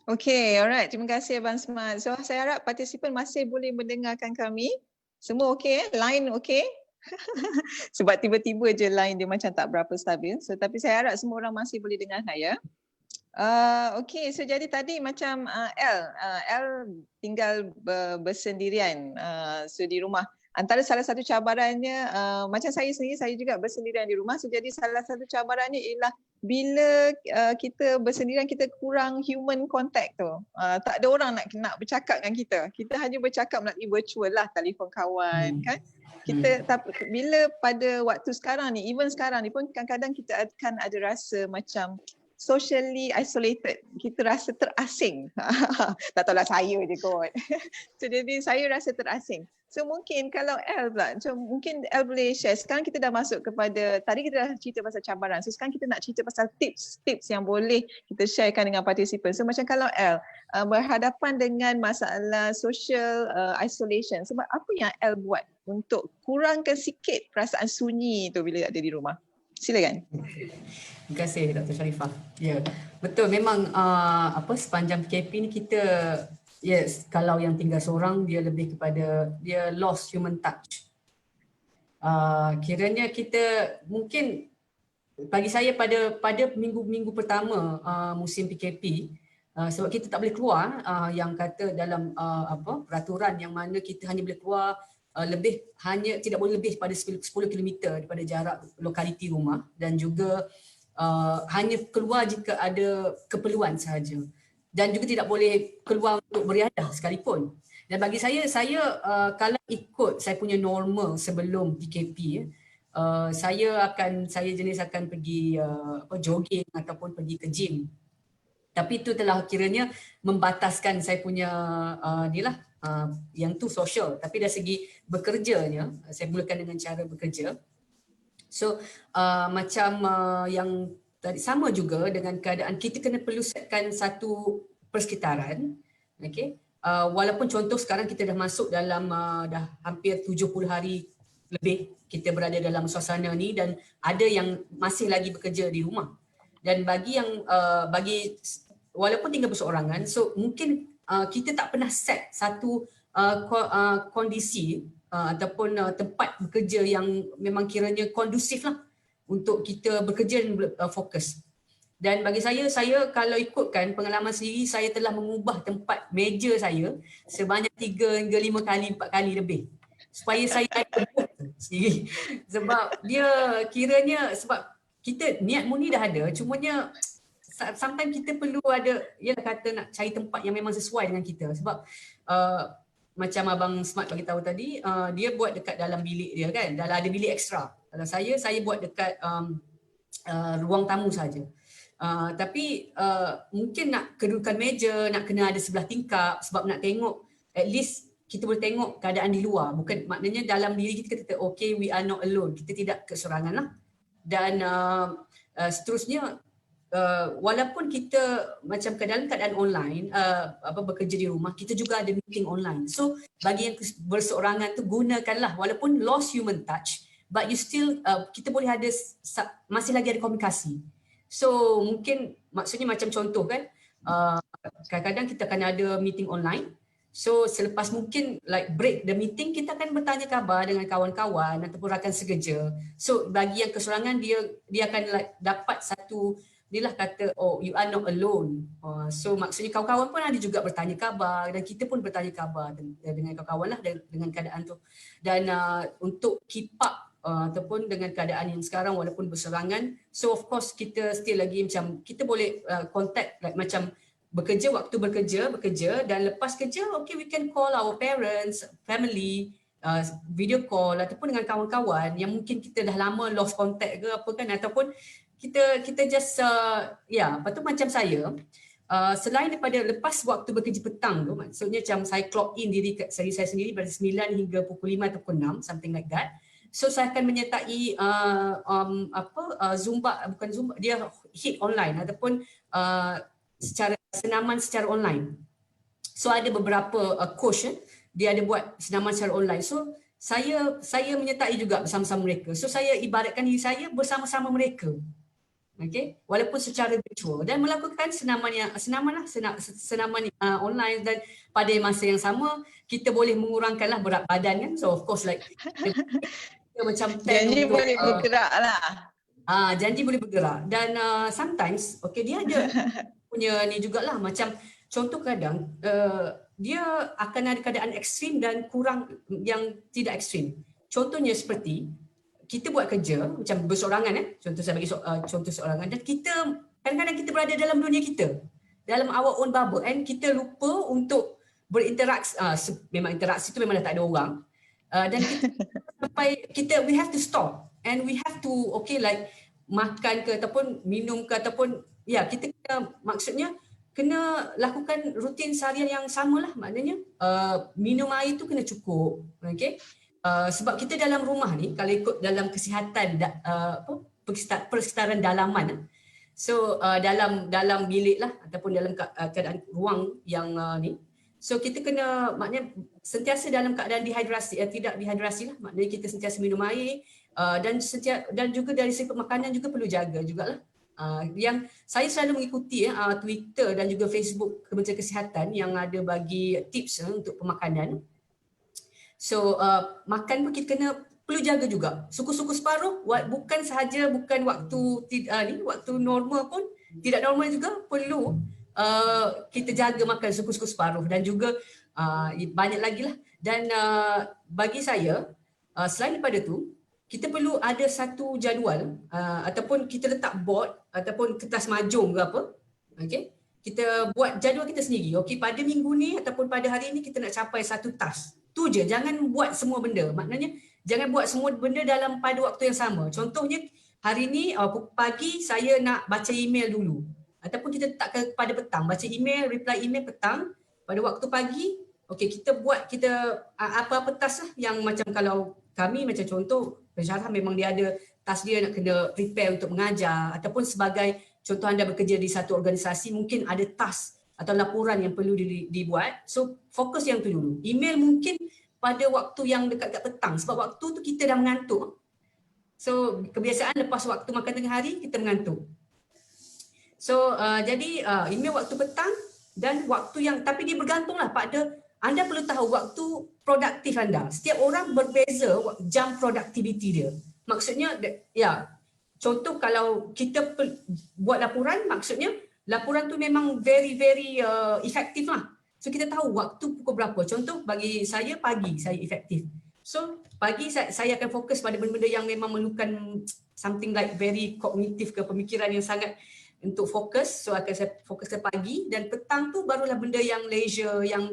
Okay, alright. Terima kasih Abang Smart. So saya harap partisipan masih boleh mendengarkan kami. Semua okey? Line okey? Sebab tiba-tiba je line dia macam tak berapa stabil. So tapi saya harap semua orang masih boleh dengar saya. Okay, so jadi tadi macam L tinggal bersendirian so di rumah. Antara salah satu cabarannya, macam saya sendiri, saya juga bersendirian di rumah. So jadi salah satu cabarannya ialah bila kita bersendirian, kita kurang human contact tu. Tak ada orang nak bercakap dengan kita. Kita hanya bercakap melalui virtual lah, telefon kawan kan. Kita tapi bila pada waktu sekarang ni, even sekarang ni pun kadang-kadang kita akan ada rasa macam socially isolated. Kita rasa terasing. Tak tahulah saya je kot. So jadi saya rasa terasing. So mungkin kalau L pula, mungkin L boleh share. Sekarang kita dah masuk kepada, tadi kita dah cerita pasal cabaran. So sekarang kita nak cerita pasal tips yang boleh kita sharekan dengan participant. So macam kalau L berhadapan dengan masalah social isolation. Sebab apa yang L buat untuk kurangkan sikit perasaan sunyi tu bila ada di rumah? Silakan. Terima kasih Dr. Sharifah. Ya, betul memang sepanjang PKP ni kita kalau yang tinggal seorang dia lebih kepada dia lost human touch. Kiranya kita mungkin bagi saya pada minggu-minggu pertama musim PKP sebab kita tak boleh keluar yang kata dalam peraturan yang mana kita hanya boleh keluar tidak boleh lebih pada 10 km daripada jarak lokaliti rumah dan juga hanya keluar jika ada keperluan sahaja dan juga tidak boleh keluar untuk beriadah sekalipun. Dan bagi saya kalau ikut saya punya normal sebelum PKP saya jenis akan pergi jogging ataupun pergi ke gym. Tapi itu telah kiranya membataskan saya punya yang tu social. Tapi dari segi bekerjanya, saya mulakan dengan cara bekerja. So macam yang tadi sama juga dengan keadaan kita kena perlu setkan satu persekitaran. Okay? Walaupun contoh sekarang kita dah masuk dalam dah hampir 70 hari lebih kita berada dalam suasana ni dan ada yang masih lagi bekerja di rumah. Dan bagi walaupun tinggal berseorangan, so mungkin kita tak pernah set satu kondisi ataupun tempat bekerja yang memang kiranya kondusif lah untuk kita bekerja dan fokus. Dan bagi saya kalau ikutkan pengalaman sendiri, saya telah mengubah tempat meja saya sebanyak 3 hingga 5 kali, 4 kali lebih. Supaya saya sendiri. Sebab dia kiranya, sebab kita niat murni dah ada, cumanya sometimes kita perlu ada, kata nak cari tempat yang memang sesuai dengan kita. Sebab macam Abang Smart bagi tahu tadi, dia buat dekat dalam bilik dia kan, dalam ada bilik ekstra. Kalau saya buat dekat ruang tamu saja. Tapi mungkin nak kedudukan meja, nak kena ada sebelah tingkap sebab nak tengok at least kita boleh tengok keadaan di luar. Bukan maknanya dalam diri kita kata okay, we are not alone. Kita tidak keseorangan lah. Dan seterusnya, walaupun kita macam dalam keadaan online, bekerja di rumah, kita juga ada meeting online. So bagi yang berseorangan tu, gunakanlah walaupun lost human touch, but you still kita boleh ada masih lagi ada komunikasi. So mungkin maksudnya macam contoh kan, kadang-kadang kita akan ada meeting online. So selepas mungkin like break the meeting, kita akan bertanya khabar dengan kawan-kawan ataupun rakan sekerja. So bagi yang keseorangan, dia akan like dapat satu, dia lah kata, oh you are not alone. So maksudnya kawan-kawan pun ada juga bertanya khabar, dan kita pun bertanya khabar dengan kawan-kawan lah dengan keadaan tu. Dan untuk keep up ataupun dengan keadaan yang sekarang walaupun berserangan, so of course kita still lagi macam kita boleh contact like macam bekerja, waktu bekerja dan lepas kerja, okay, we can call our parents, family, video call ataupun dengan kawan-kawan yang mungkin kita dah lama lost contact ke apa kan, ataupun kita just lepas tu macam saya, selain daripada lepas waktu bekerja petang tu, maksudnya macam saya clock in diri saya sendiri pada 9 hingga pukul 5 ataupun 6, something like that. So saya akan menyertai Zumba, bukan Zumba, dia HIIT online ataupun senaman secara online. So ada beberapa coach dia ada buat senaman secara online. So saya menyertai juga bersama-sama mereka. So saya ibaratkan diri saya bersama-sama mereka. Okay, walaupun secara virtual, dan melakukan senaman online, dan pada masa yang sama kita boleh mengurangkanlah berat badan kan. So of course like kita macam janji boleh bergerak lah. Janji boleh bergerak, dan sometimes okay, dia ada punya ni jugalah, macam contoh kadang dia akan ada keadaan ekstrim dan kurang yang tidak ekstrim. Contohnya seperti kita buat kerja macam berseorangan, contoh saya bagi contoh seorangan, dan kita kadang-kadang kita berada dalam dunia kita, dalam our own bubble, and kita lupa untuk berinteraksi. Memang interaksi tu memang dah tak ada orang, dan kita we have to stop and we have to okay like makan ke ataupun minum ke ataupun kita kena, maksudnya kena lakukan rutin seharian yang samalah, maknanya minum air tu kena cukup, okey. Sebab kita dalam rumah ni, kalau ikut dalam kesihatan persekitaran dalaman, so dalam bilik lah ataupun dalam keadaan ruang yang ni, so kita kena maknanya sentiasa dalam keadaan dehidrasi, tidak dehidrasi lah, maknanya kita sentiasa minum air, dan juga dari segi makanan juga perlu jaga jugalah. Yang saya selalu mengikuti Twitter dan juga Facebook Kementerian Kesihatan yang ada bagi tips untuk pemakanan. So makan pun kita kena perlu jaga juga. Suku-suku separuh, bukan waktu waktu normal pun, tidak normal juga perlu kita jaga makan suku-suku separuh, dan juga banyak lagi lah. Dan bagi saya, selain daripada tu, kita perlu ada satu jadual ataupun kita letak board ataupun kertas majung ke apa. Okay? Kita buat jadual kita sendiri. Okay, pada minggu ni ataupun pada hari ni kita nak capai satu task. Tu je, jangan buat semua benda. Maknanya jangan buat semua benda pada waktu yang sama. Contohnya hari ni pagi saya nak baca email dulu. Ataupun kita letakkan pada petang, baca email, reply email petang. Pada waktu pagi, okey, kita buat apa-apa task lah yang macam kalau kami macam contoh pensyarah memang dia ada task dia nak kena prepare untuk mengajar, ataupun sebagai contoh anda bekerja di satu organisasi mungkin ada task atau laporan yang perlu dibuat. So fokus yang tu dulu. Email mungkin pada waktu yang dekat-dekat petang, sebab waktu tu kita dah mengantuk. So kebiasaan lepas waktu makan tengah hari kita mengantuk. So jadi email waktu petang, dan waktu yang, tapi dia bergantunglah pada anda perlu tahu waktu produktif anda. Setiap orang berbeza jam produktiviti dia. Maksudnya contoh kalau kita buat laporan, maksudnya laporan tu memang very efektif lah. So kita tahu waktu pukul berapa. Contoh bagi saya pagi saya efektif. So pagi saya akan fokus pada benda-benda yang memang memerlukan something like very kognitif ke pemikiran yang sangat untuk fokus. So akan saya fokus ke pagi, dan petang tu barulah benda yang leisure, yang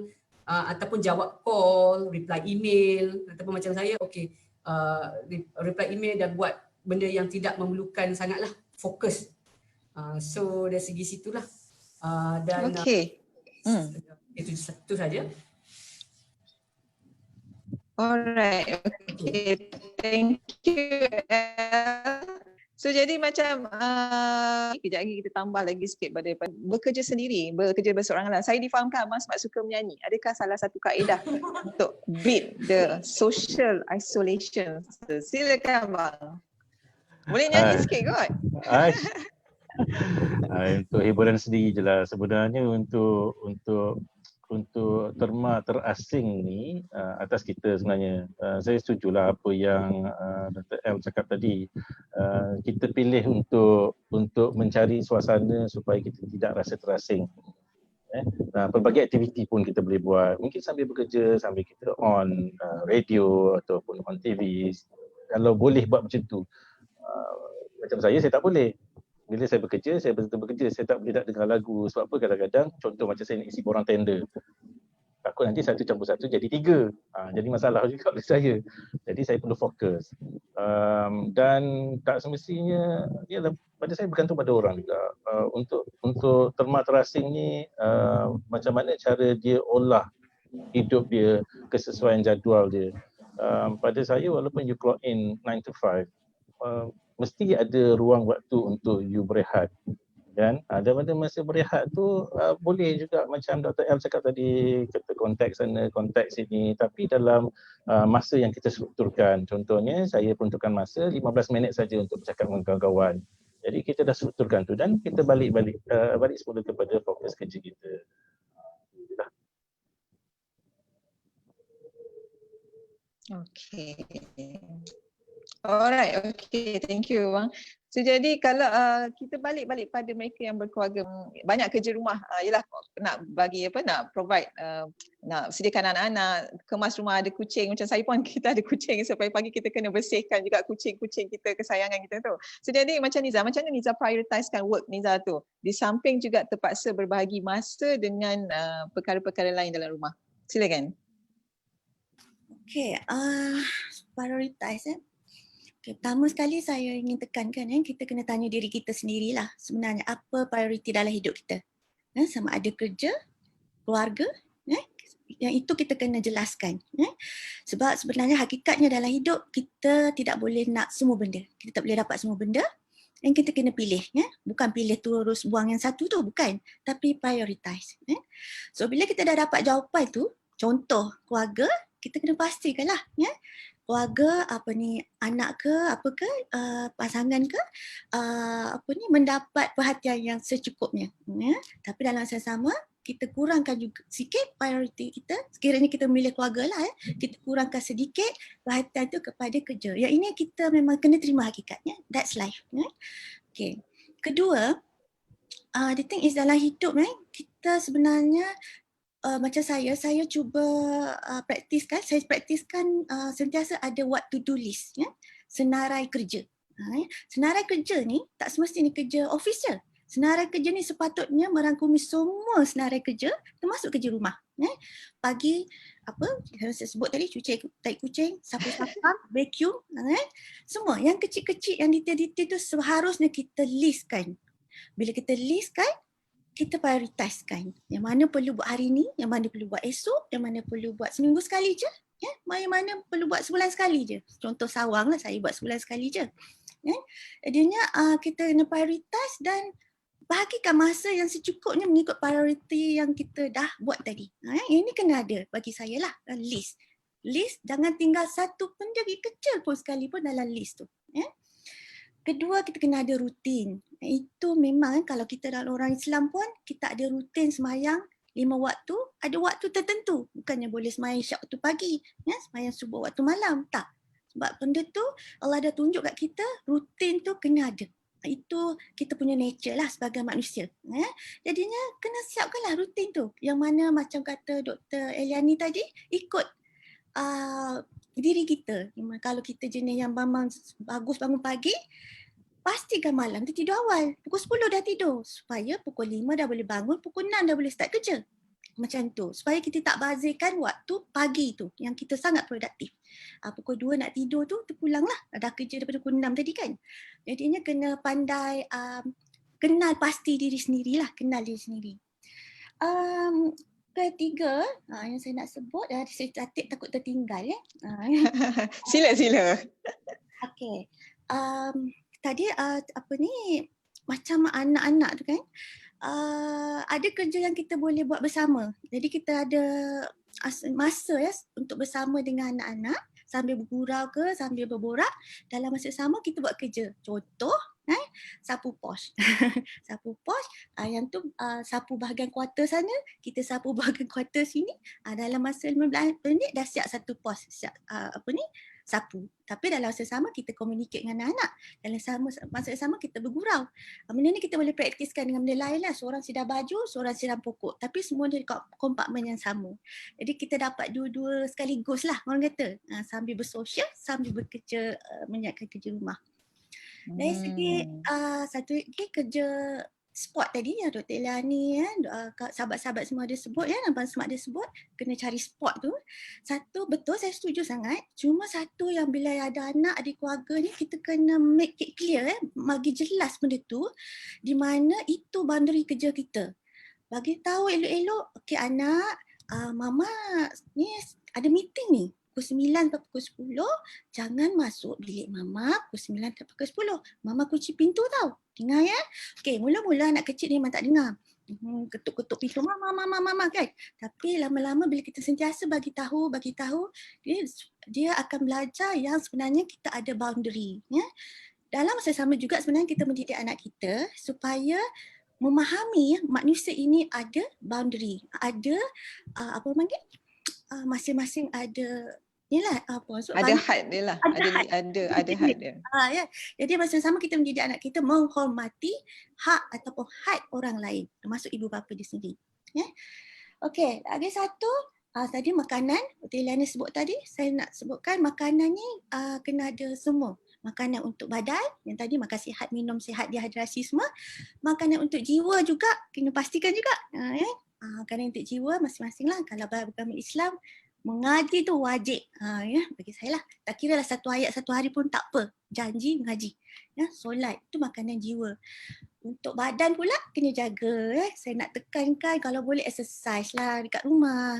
ataupun jawab call, reply email, ataupun macam saya reply email dan buat benda yang tidak memerlukan sangatlah fokus. So dari segi situlah dan itu saja. Alright, okay. Thank you. So jadi macam kejap lagi kita tambah lagi sikit pada bekerja sendiri, bekerja berseorangan. Saya difahamkan Abang sebab suka menyanyi. Adakah salah satu kaedah untuk beat the social isolation? Silakan Abang. Boleh nyanyi sikit kot? Untuk hiburan sendiri je lah. Sebenarnya untuk terma terasing ni atas kita sebenarnya. Saya setujulah apa yang Dr. L cakap tadi. Kita pilih untuk mencari suasana supaya kita tidak rasa terasing. Pelbagai aktiviti pun kita boleh buat. Mungkin sambil bekerja, sambil kita on radio ataupun on TV. Kalau boleh buat macam tu. Macam saya tak boleh. Bila saya bekerja, saya betul-betul bekerja. Saya tak boleh tak dengar lagu. Sebab apa kadang-kadang, contoh macam saya nak isi borang tender. Takut nanti 1 campur 1 jadi 3. Jadi masalah juga oleh saya. Jadi saya perlu fokus. Dan tak semestinya, pada saya bergantung pada orang juga. Untuk terma terasing ni, macam mana cara dia olah hidup dia, kesesuaian jadual dia. Pada saya, walaupun you clock in 9 to 5, mesti ada ruang waktu untuk you berehat. Dan pada masa berehat tu boleh juga macam Dr. L cakap tadi, kita konteks sana, konteks sini, tapi dalam masa yang kita strukturkan. Contohnya saya peruntukkan masa 15 minit saja untuk bercakap dengan kawan-kawan. Jadi kita dah strukturkan tu dan kita balik semula kepada fokus kerja kita. Okay. Alright, okay. Thank you Bang. So jadi kalau kita balik pada mereka yang berkeluarga, banyak kerja rumah, ialah nak bagi nak provide, nak sediakan anak-anak, kemas rumah, ada kucing, macam saya pun kita ada kucing, sampai pagi kita kena bersihkan juga kucing-kucing kita, kesayangan kita tu. So jadi macam Niza, macam mana Niza prioritisekan work Niza tu? Di samping juga terpaksa berbahagi masa dengan perkara-perkara lain dalam rumah. Silakan. Okay, prioritize. Okay, pertama sekali saya ingin tekankan kita kena tanya diri kita sendirilah sebenarnya apa prioriti dalam hidup kita. Sama ada kerja, keluarga, yang itu kita kena jelaskan. Sebab sebenarnya hakikatnya dalam hidup kita tidak boleh nak semua benda. Kita tak boleh dapat semua benda dan kita kena pilih. Bukan pilih terus buang yang satu tu, bukan. Tapi prioritize. So bila kita dah dapat jawapan tu, contoh keluarga, kita kena pastikanlah keluarga anak ke apa ke pasangan ke mendapat perhatian yang secukupnya. Tapi dalam masa sama kita kurangkan juga sikit prioriti kita. Sekiranya kita memilih keluarga lah, kita kurangkan sedikit perhatian tu kepada kerja. Yang ini kita memang kena terima hakikatnya. That's life. Okay. Kedua, the thing is dalam hidup kita sebenarnya macam saya cuba praktiskan, sentiasa ada what to do list, senarai kerja. Senarai kerja ni tak semestinya kerja official. Senarai kerja ni sepatutnya merangkumi semua senarai kerja termasuk kerja rumah. Pagi yang saya sebut tadi, cuci taik kucing, sapu-sapu, vacuum, semua yang kecil-kecil, yang detail-detail tu seharusnya kita listkan. Bila kita listkan, kita prioritaskan yang mana perlu buat hari ni, yang mana perlu buat esok, yang mana perlu buat seminggu sekali je, yang mana perlu buat sebulan sekali je. Contoh sawang lah, saya buat sebulan sekali je. Jadinya kita kena prioritas dan bahagikan masa yang secukupnya mengikut prioriti yang kita dah buat tadi. Ini kena ada bagi saya lah, list. List, jangan tinggal satu pun kecil pun sekalipun dalam list tu. Kedua, kita kena ada rutin. Itu memang kalau kita dalam orang Islam pun, kita ada rutin sembahyang 5 waktu, ada waktu tertentu. Bukannya boleh sembahyang isyak waktu pagi, sembahyang subuh waktu malam. Tak. Sebab benda tu Allah dah tunjuk kat kita, rutin tu kena ada. Itu kita punya nature lah sebagai manusia. Jadinya kena siapkanlah rutin tu. Yang mana macam kata Dr. Eliani tadi, ikut diri kita. Kalau kita jenis yang bagus bangun pagi, pastikan malam tu tidur awal. Pukul 10 dah tidur. Supaya pukul 5 dah boleh bangun, pukul 6 dah boleh start kerja. Macam tu. Supaya kita tak bazirkan waktu pagi tu yang kita sangat produktif. Pukul 2 nak tidur tu, terpulanglah. Dah kerja daripada pukul 6 tadi kan. Jadinya kena pandai kenal pasti diri sendirilah. Kenal diri sendiri. ketiga yang saya nak sebut, saya catat takut tertinggal ya. Sila. Okey. Tadi apa ni, macam anak-anak tu kan, ada kerja yang kita boleh buat bersama. Jadi kita ada masa ya untuk bersama dengan anak-anak sambil bergurau ke sambil berborak, dalam masa sama kita buat kerja. Contoh sapu pos. Sapu pos, yang tu sapu bahagian kuarter sana, kita sapu bahagian kuarter sini. Dalam masa 15 minit dah siap satu pos, siap sapu. Tapi dalam masa sama kita communicate dengan anak. Dalam masa sama kita bergurau. Benda ni kita boleh praktiskan dengan benda lain lah. Seorang sidang baju, seorang sidang pokok. Tapi semua dari kompartmen yang sama. Jadi kita dapat dua-dua sekaligus lah orang kata. Sambil bersosial, sambil bekerja, menyiapkan kerja rumah. Dari segi satu lagi kerja sport tadi yang Dr. Eliani sahabat-sahabat semua ada sebut ya, Abang Smart ada sebut kena cari sport tu. Satu, betul saya setuju sangat. Cuma satu yang bila ada anak, ada keluarga ni kita kena make it clear bagi jelas benda tu di mana itu boundary kerja kita. Bagi tahu elok-elok, okey anak, mama ni ada meeting ni. Pukul 9 sampai pukul 10, jangan masuk bilik mama pukul 9 sampai pukul 10. Mama kunci pintu tau. Dengar ya? Okey, mula-mula anak kecil ni memang tak dengar. Ketuk-ketuk pintu mama kan. Tapi lama-lama bila kita sentiasa bagi tahu, dia akan belajar yang sebenarnya kita ada boundary. Ya? Dalam masa sama juga sebenarnya kita mendidik anak kita supaya memahami manusia ini ada boundary. Ada apa panggil? Masing-masing ada inilah apa ada had dia lah, ada had dia. Ya. Jadi masa sama kita mendidik anak kita menghormati hak ataupun had orang lain, termasuk ibu bapa dia sendiri. Ya. Okey, lagi satu tadi makanan, Dr. Eliani sebut tadi, saya nak sebutkan makanan ni kena ada semua. Makanan untuk badan, yang tadi makan sihat, minum sihat, dehidrasi semua. Makanan untuk jiwa juga, kena pastikan juga. Ya. Makanan untuk jiwa masing-masing lah. Kalau beragama Islam, mengaji tu wajib. Ya, bagi saya lah. Tak kira lah satu ayat satu hari pun tak apa. Janji mengaji. Ya, solat itu makanan jiwa. Untuk badan pula kena jaga. Saya nak tekankan kalau boleh exercise lah dekat rumah.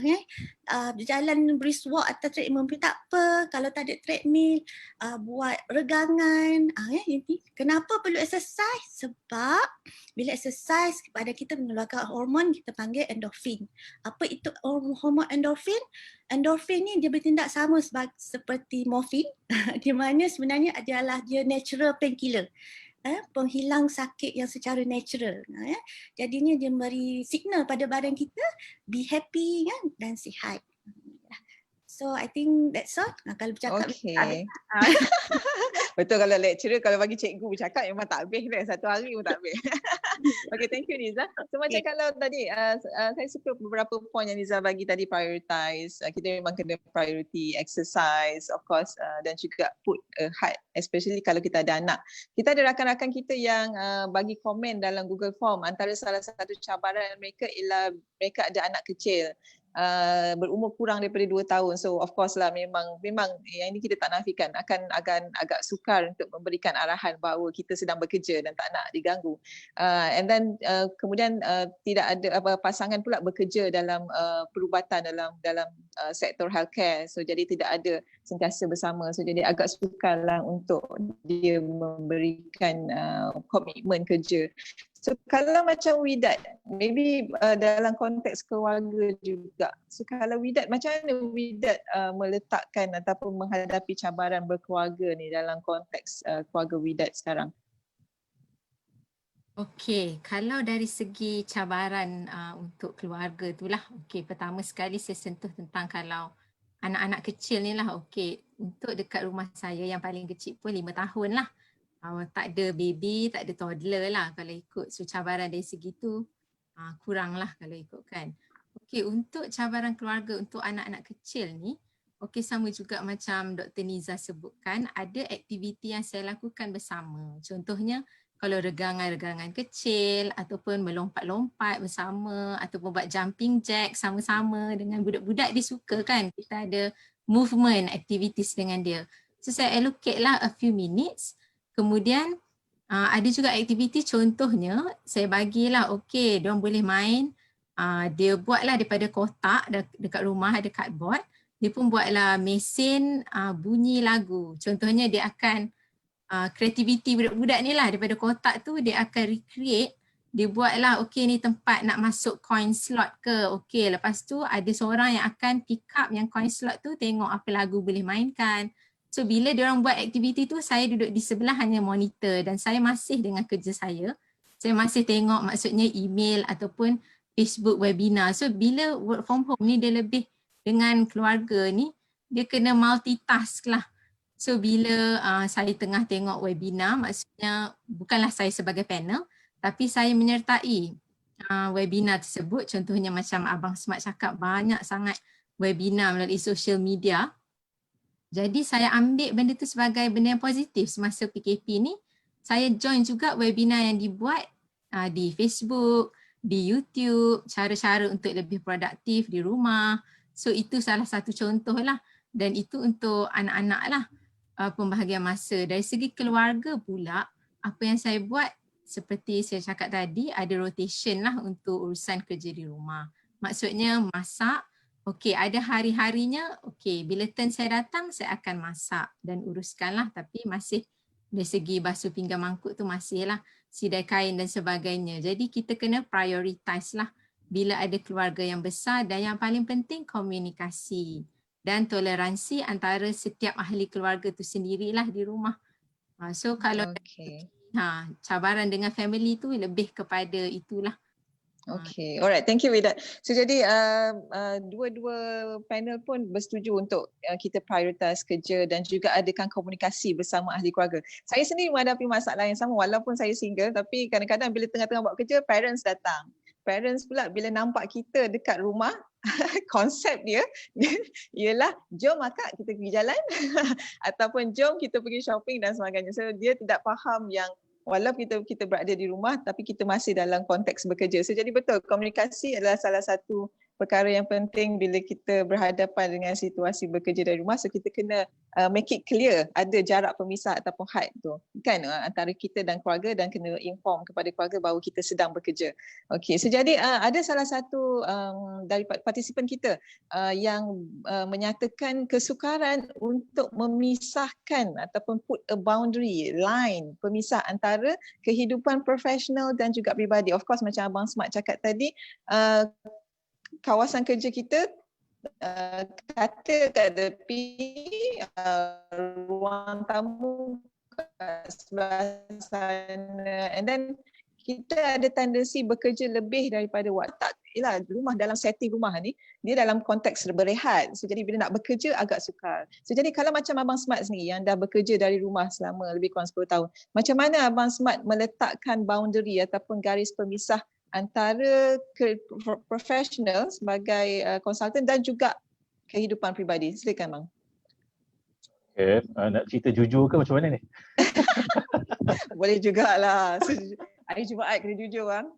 Berjalan brisk walk atau treadmill pun tak apa. Kalau tak ada treadmill, buat regangan. Kenapa perlu exercise? Sebab bila exercise pada kita mengeluarkan hormon kita panggil endorfin. Apa itu hormon endorfin? Endorfin ni dia bertindak sama seperti morfin di mana sebenarnya adalah dia natural painkiller. Penghilang sakit yang secara natural. Jadinya dia memberi signal pada badan kita be happy dan sihat. So I think that's all. Kalau bercakap betul, kalau lecturer kalau bagi cikgu bercakap memang tak habis dah, satu hari pun tak habis. Okay, thank you Niza. So macam kalau tadi saya suka beberapa point yang Niza bagi tadi, prioritize, kita memang kena priority exercise of course, dan juga put a heart, especially kalau kita ada anak. Kita ada rakan-rakan kita yang bagi komen dalam Google Form, antara salah satu cabaran mereka ialah mereka ada anak kecil. Berumur kurang daripada 2 tahun. So of course lah memang yang ini kita tak nafikan akan agak sukar untuk memberikan arahan bahawa kita sedang bekerja dan tak nak diganggu. And then kemudian tidak ada pasangan pula bekerja dalam perubatan dalam sektor healthcare. So jadi tidak ada sentiasa bersama. So jadi agak sukarlah untuk dia memberikan komitmen kerja. So kalau macam Widat, maybe dalam konteks keluarga juga. So kalau Widat, macam mana Widat meletakkan ataupun menghadapi cabaran berkeluarga ni dalam konteks keluarga Widat sekarang? Okey, kalau dari segi cabaran untuk keluarga itulah, okey, pertama sekali saya sentuh tentang kalau anak-anak kecil ni lah, okey, untuk dekat rumah saya yang paling kecil pun 5 tahun lah. Tak ada baby, tak ada toddler lah kalau ikut. So cabaran dari segi tu kurang lah kalau ikutkan. Okey, untuk cabaran keluarga untuk anak-anak kecil ni, okey sama juga macam Dr. Niza sebutkan, ada aktiviti yang saya lakukan bersama. Contohnya kalau regangan-regangan kecil ataupun melompat-lompat bersama ataupun buat jumping jack sama-sama dengan budak-budak, dia suka kan. Kita ada movement activities dengan dia. So saya allocate lah a few minutes. Kemudian ada juga aktiviti, contohnya saya bagilah okey diorang boleh main dia buatlah daripada kotak dekat rumah ada cardboard, dia pun buatlah mesin bunyi lagu. Contohnya dia akan kreativiti budak-budak ni lah, daripada kotak tu dia akan recreate, dia buatlah okey ni tempat nak masuk coin slot ke, okey lepas tu ada seorang yang akan pick up yang coin slot tu, tengok apa lagu boleh mainkan. So bila diorang buat aktiviti tu, saya duduk di sebelah hanya monitor dan saya masih dengan kerja saya masih tengok maksudnya email ataupun Facebook webinar. So bila work from home ni dia lebih dengan keluarga ni, dia kena multitask lah. So bila saya tengah tengok webinar, maksudnya bukanlah saya sebagai panel, tapi saya menyertai webinar tersebut. Contohnya macam Abang Smart cakap, banyak sangat webinar melalui social media. Jadi saya ambil benda tu sebagai benda yang positif semasa PKP ni. Saya join juga webinar yang dibuat di Facebook, di YouTube, cara-cara untuk lebih produktif di rumah. So itu salah satu contoh lah. Dan itu untuk anak-anak lah, pembahagian masa. Dari segi keluarga pula, apa yang saya buat seperti saya cakap tadi, ada rotation lah untuk urusan kerja di rumah. Maksudnya masak, okey ada hari-harinya, okey bila turn saya datang saya akan masak dan uruskan lah, tapi masih dari segi basuh pinggan mangkuk tu masih lah, sidai kain dan sebagainya. Jadi kita kena prioritize lah bila ada keluarga yang besar, dan yang paling penting komunikasi dan toleransi antara setiap ahli keluarga tu sendirilah di rumah. So kalau cabaran dengan family tu lebih kepada itulah. Okay, alright, thank you Widat. So jadi dua-dua panel pun bersetuju untuk kita prioritas kerja dan juga adakan komunikasi bersama ahli keluarga. Saya sendiri menghadapi masalah yang sama walaupun saya single, tapi kadang-kadang bila tengah-tengah buat kerja, parents datang. Parents pula bila nampak kita dekat rumah, konsep dia ialah jom akak kita pergi jalan ataupun jom kita pergi shopping dan sebagainya. So dia tidak faham yang walaupun kita berada di rumah tapi kita masih dalam konteks bekerja. So jadi betul, komunikasi adalah salah satu perkara yang penting bila kita berhadapan dengan situasi bekerja dari rumah. So kita kena make it clear, ada jarak pemisah ataupun had tu kan antara kita dan keluarga, dan kena inform kepada keluarga bahawa kita sedang bekerja. Okey, so jadi ada salah satu dari partisipan kita yang menyatakan kesukaran untuk memisahkan ataupun put a boundary line, pemisah antara kehidupan profesional dan juga pribadi. Of course macam Abang Smart cakap tadi, kawasan kerja kita katil kat tepi, ruang tamu kat sebelah sana, and then kita ada tendensi bekerja lebih daripada waktu. Tak, ialah rumah, dalam setting rumah ni dia dalam konteks berehat. So jadi bila nak bekerja agak sukar. So jadi kalau macam Abang Smart sendiri yang dah bekerja dari rumah selama lebih kurang 10 tahun, macam mana Abang Smart meletakkan boundary ataupun garis pemisah antara profesional sebagai konsultan dan juga kehidupan pribadi? Silakan Bang. Okay, nak cerita jujur ke macam mana ni? Boleh jugalah. Hari Jumaat kena jujur Bang.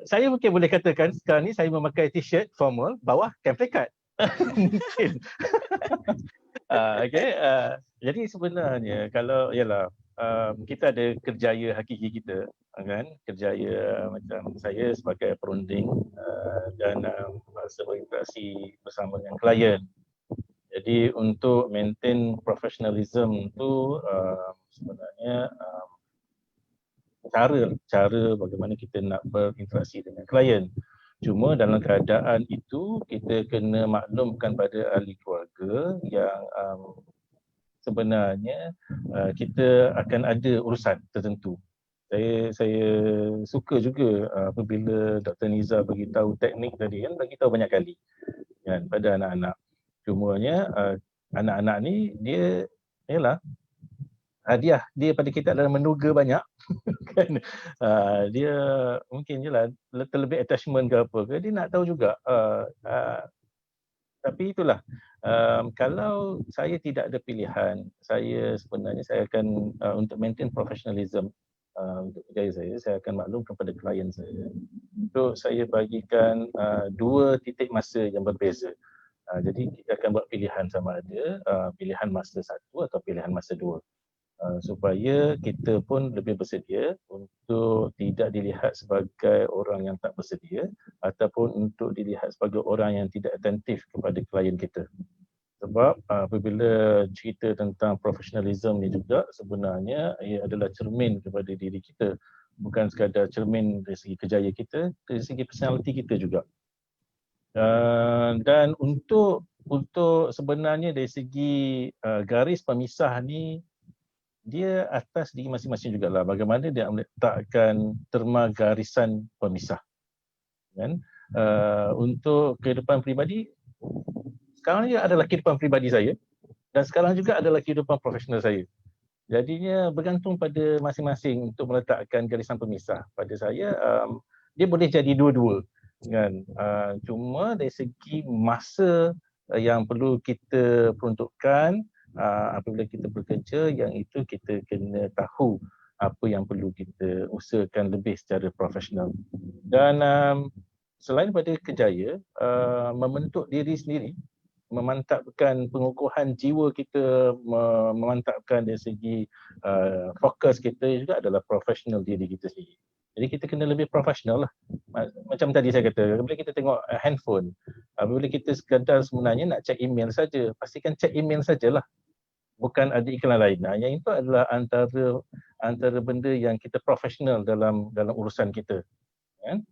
Saya mungkin boleh katakan sekarang ni saya memakai t-shirt formal, bawah campfire cut. Mungkin. Okay, jadi sebenarnya kalau ialah kita ada kerjaya hakiki kita, kan, kerjaya macam saya sebagai perunding dan berinteraksi bersama dengan klien. Jadi untuk maintain professionalism tu sebenarnya cara bagaimana kita nak berinteraksi dengan klien. Cuma dalam keadaan itu kita kena maklumkan pada ahli keluarga yang sebenarnya kita akan ada urusan tertentu. Saya suka juga apabila Dr. Niza bagi tahu teknik tadi, kan, bagi tahu banyak kali kan pada anak-anak. Cumanya anak-anak ni dia ialah hadiah dia pada kita adalah menduga banyak kan. Dia mungkin jelah terlebih attachment ke apa ke, dia nak tahu juga. Tapi itulah, kalau saya tidak ada pilihan, saya sebenarnya saya akan untuk maintain professionalism untuk kerjaya saya akan maklum kepada klien saya. Untuk saya bagikan 2 titik masa yang berbeza. Jadi kita akan buat pilihan sama ada pilihan masa 1 atau pilihan masa 2. supaya kita pun lebih bersedia untuk tidak dilihat sebagai orang yang tak bersedia ataupun untuk dilihat sebagai orang yang tidak atentif kepada klien kita. Sebab apabila cerita tentang profesionalism ni juga sebenarnya ia adalah cermin kepada diri kita. Bukan sekadar cermin dari segi kerjaya kita, dari segi personality kita juga. Dan untuk sebenarnya dari segi garis pemisah ni, dia atas diri masing-masing jugalah bagaimana dia meletakkan terma garisan pemisah. Kan? Untuk kehidupan peribadi, sekarang ni adalah kehidupan peribadi saya dan sekarang juga adalah kehidupan profesional saya. Jadinya bergantung pada masing-masing untuk meletakkan garisan pemisah. Pada saya, dia boleh jadi dua-dua. Kan? Cuma dari segi masa yang perlu kita peruntukkan apabila kita bekerja, yang itu kita kena tahu apa yang perlu kita usahakan lebih secara profesional. Dan selain daripada kerjaya, membentuk diri sendiri, memantapkan pengukuhan jiwa kita, memantapkan dari segi fokus kita juga adalah profesional diri kita sendiri. Jadi kita kena lebih profesional lah. Macam tadi saya kata, bila kita tengok handphone, bila kita sekadar sebenarnya nak check email saja, pastikan check email sajalah. Bukan ada iklan lain. Yang itu adalah antara benda yang kita profesional dalam urusan kita. Kan?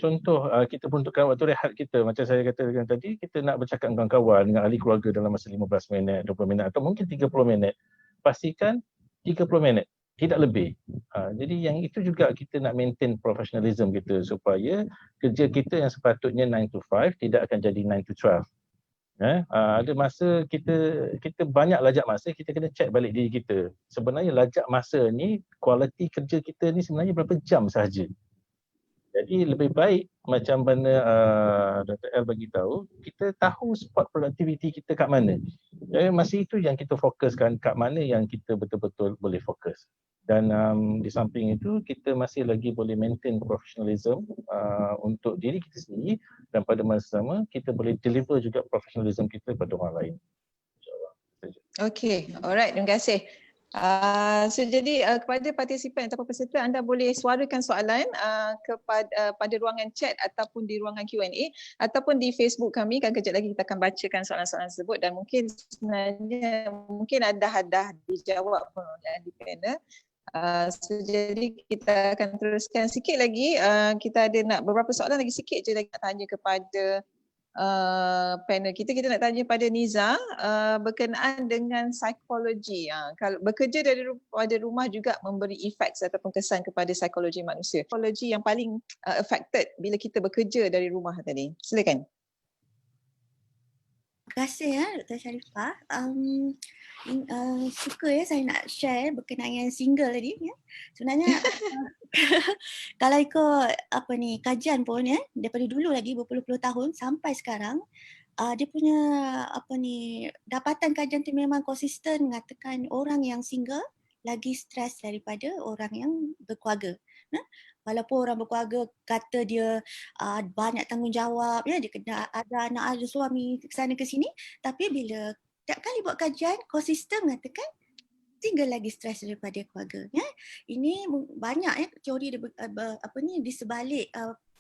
Contoh kita peruntukkan waktu rehat kita, macam saya katakan tadi, kita nak bercakap dengan kawan, dengan ahli keluarga dalam masa 15 minit, 20 minit atau mungkin 30 minit. Pastikan 30 minit, tidak lebih. Jadi yang itu juga kita nak maintain professionalism kita supaya kerja kita yang sepatutnya 9 to 5 tidak akan jadi 9 to 12. Ada masa kita banyak lajak masa, kita kena check balik diri kita. Sebenarnya lajak masa ni, kualiti kerja kita ni sebenarnya berapa jam sahaja. Jadi lebih baik macam mana Dr. L bagi tahu, kita tahu spot productivity kita kat mana. Jadi masa itu yang kita fokuskan, kat mana yang kita betul-betul boleh fokus. Dan di samping itu, kita masih lagi boleh maintain professionalism untuk diri kita sendiri, dan pada masa sama kita boleh deliver juga professionalism kita kepada orang lain. InsyaAllah. Okay, alright, terima kasih. Jadi kepada partisipan ataupun peserta, anda boleh suarakan soalan pada ruangan chat ataupun di ruangan Q&A ataupun di Facebook kami. Kan kejap lagi kita akan bacakan soalan-soalan tersebut dan mungkin sebenarnya dah dijawab pun oleh ahli panel. Jadi kita akan teruskan sikit lagi. Kita ada nak beberapa soalan lagi, sikit je lagi nak tanya kepada panel kita. Kita nak tanya pada Niza berkenaan dengan psikologi. Kalau bekerja pada rumah juga memberi efek ataupun kesan kepada psikologi manusia. Psikologi yang paling affected bila kita bekerja dari rumah tadi. Silakan. Terima kasih Dr. Sharifah. Suka saya nak share berkenaan yang single tadi. Sebenarnya kalau ikut kajian pun daripada dulu lagi berpuluh-puluh tahun sampai sekarang, dia punya dapatan kajian tu memang konsisten mengatakan orang yang single lagi stres daripada orang yang berkeluarga. Walaupun orang berkeluarga kata dia banyak tanggungjawab, dia kena ada anak, ada suami ke sana ke sini, tapi bila tiap kali buat kajian konsisten mengatakan single lagi stres daripada keluarga. Ini banyak teori di sebalik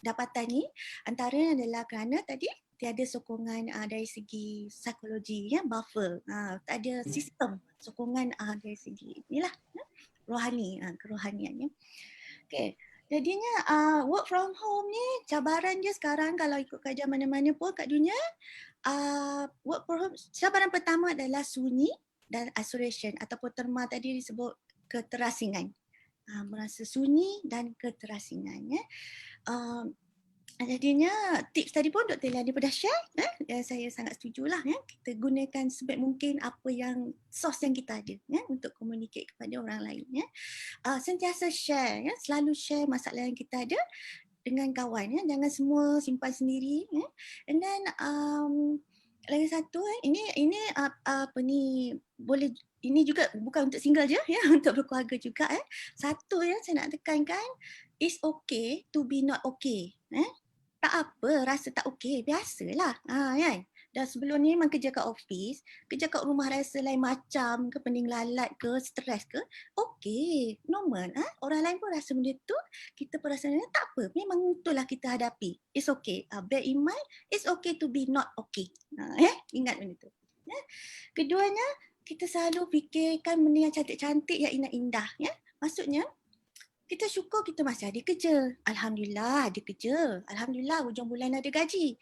dapatan ni. Antaranya adalah kerana tadi tiada sokongan dari segi psikologi, buffer, tak ada sistem sokongan dari segi inilah rohani, kerohanian. Okay. Jadinya work from home ni cabaran je sekarang kalau ikut kajian mana-mana pun kat dunia. Work from home, cabaran pertama adalah sunyi dan isolation ataupun terma tadi disebut keterasingan. Merasa sunyi dan keterasingan. Jadinya tips tadi pun Dr. Lani pernah share, saya sangat setujulah. Kita gunakan sebaik mungkin apa yang source yang kita ada untuk communicate kepada orang lain. Sentiasa share, selalu share masalah yang kita ada dengan kawan. Jangan semua simpan sendiri. And then lagi satu, ini boleh, ini juga bukan untuk single je, untuk berkeluarga juga. Satu yang saya nak tekankan, it's okay to be not okay. Tak apa rasa tak okey, biasalah. Kan? Dan sebelum ni memang kerja kat office, kerja kat rumah rasa lain macam ke, pening lalat ke, stres ke, okey, normal. Orang lain pun rasa benda tu, kita pun rasa tak apa, memang itulah kita hadapi. It's okay. Bear in mind, it's okay to be not okay. Ingat benda tu. Keduanya, kita selalu fikirkan benda yang cantik-cantik, yang indah-indah. Maksudnya, kita syukur kita masih ada kerja. Alhamdulillah ada kerja. Alhamdulillah hujung bulan ada gaji.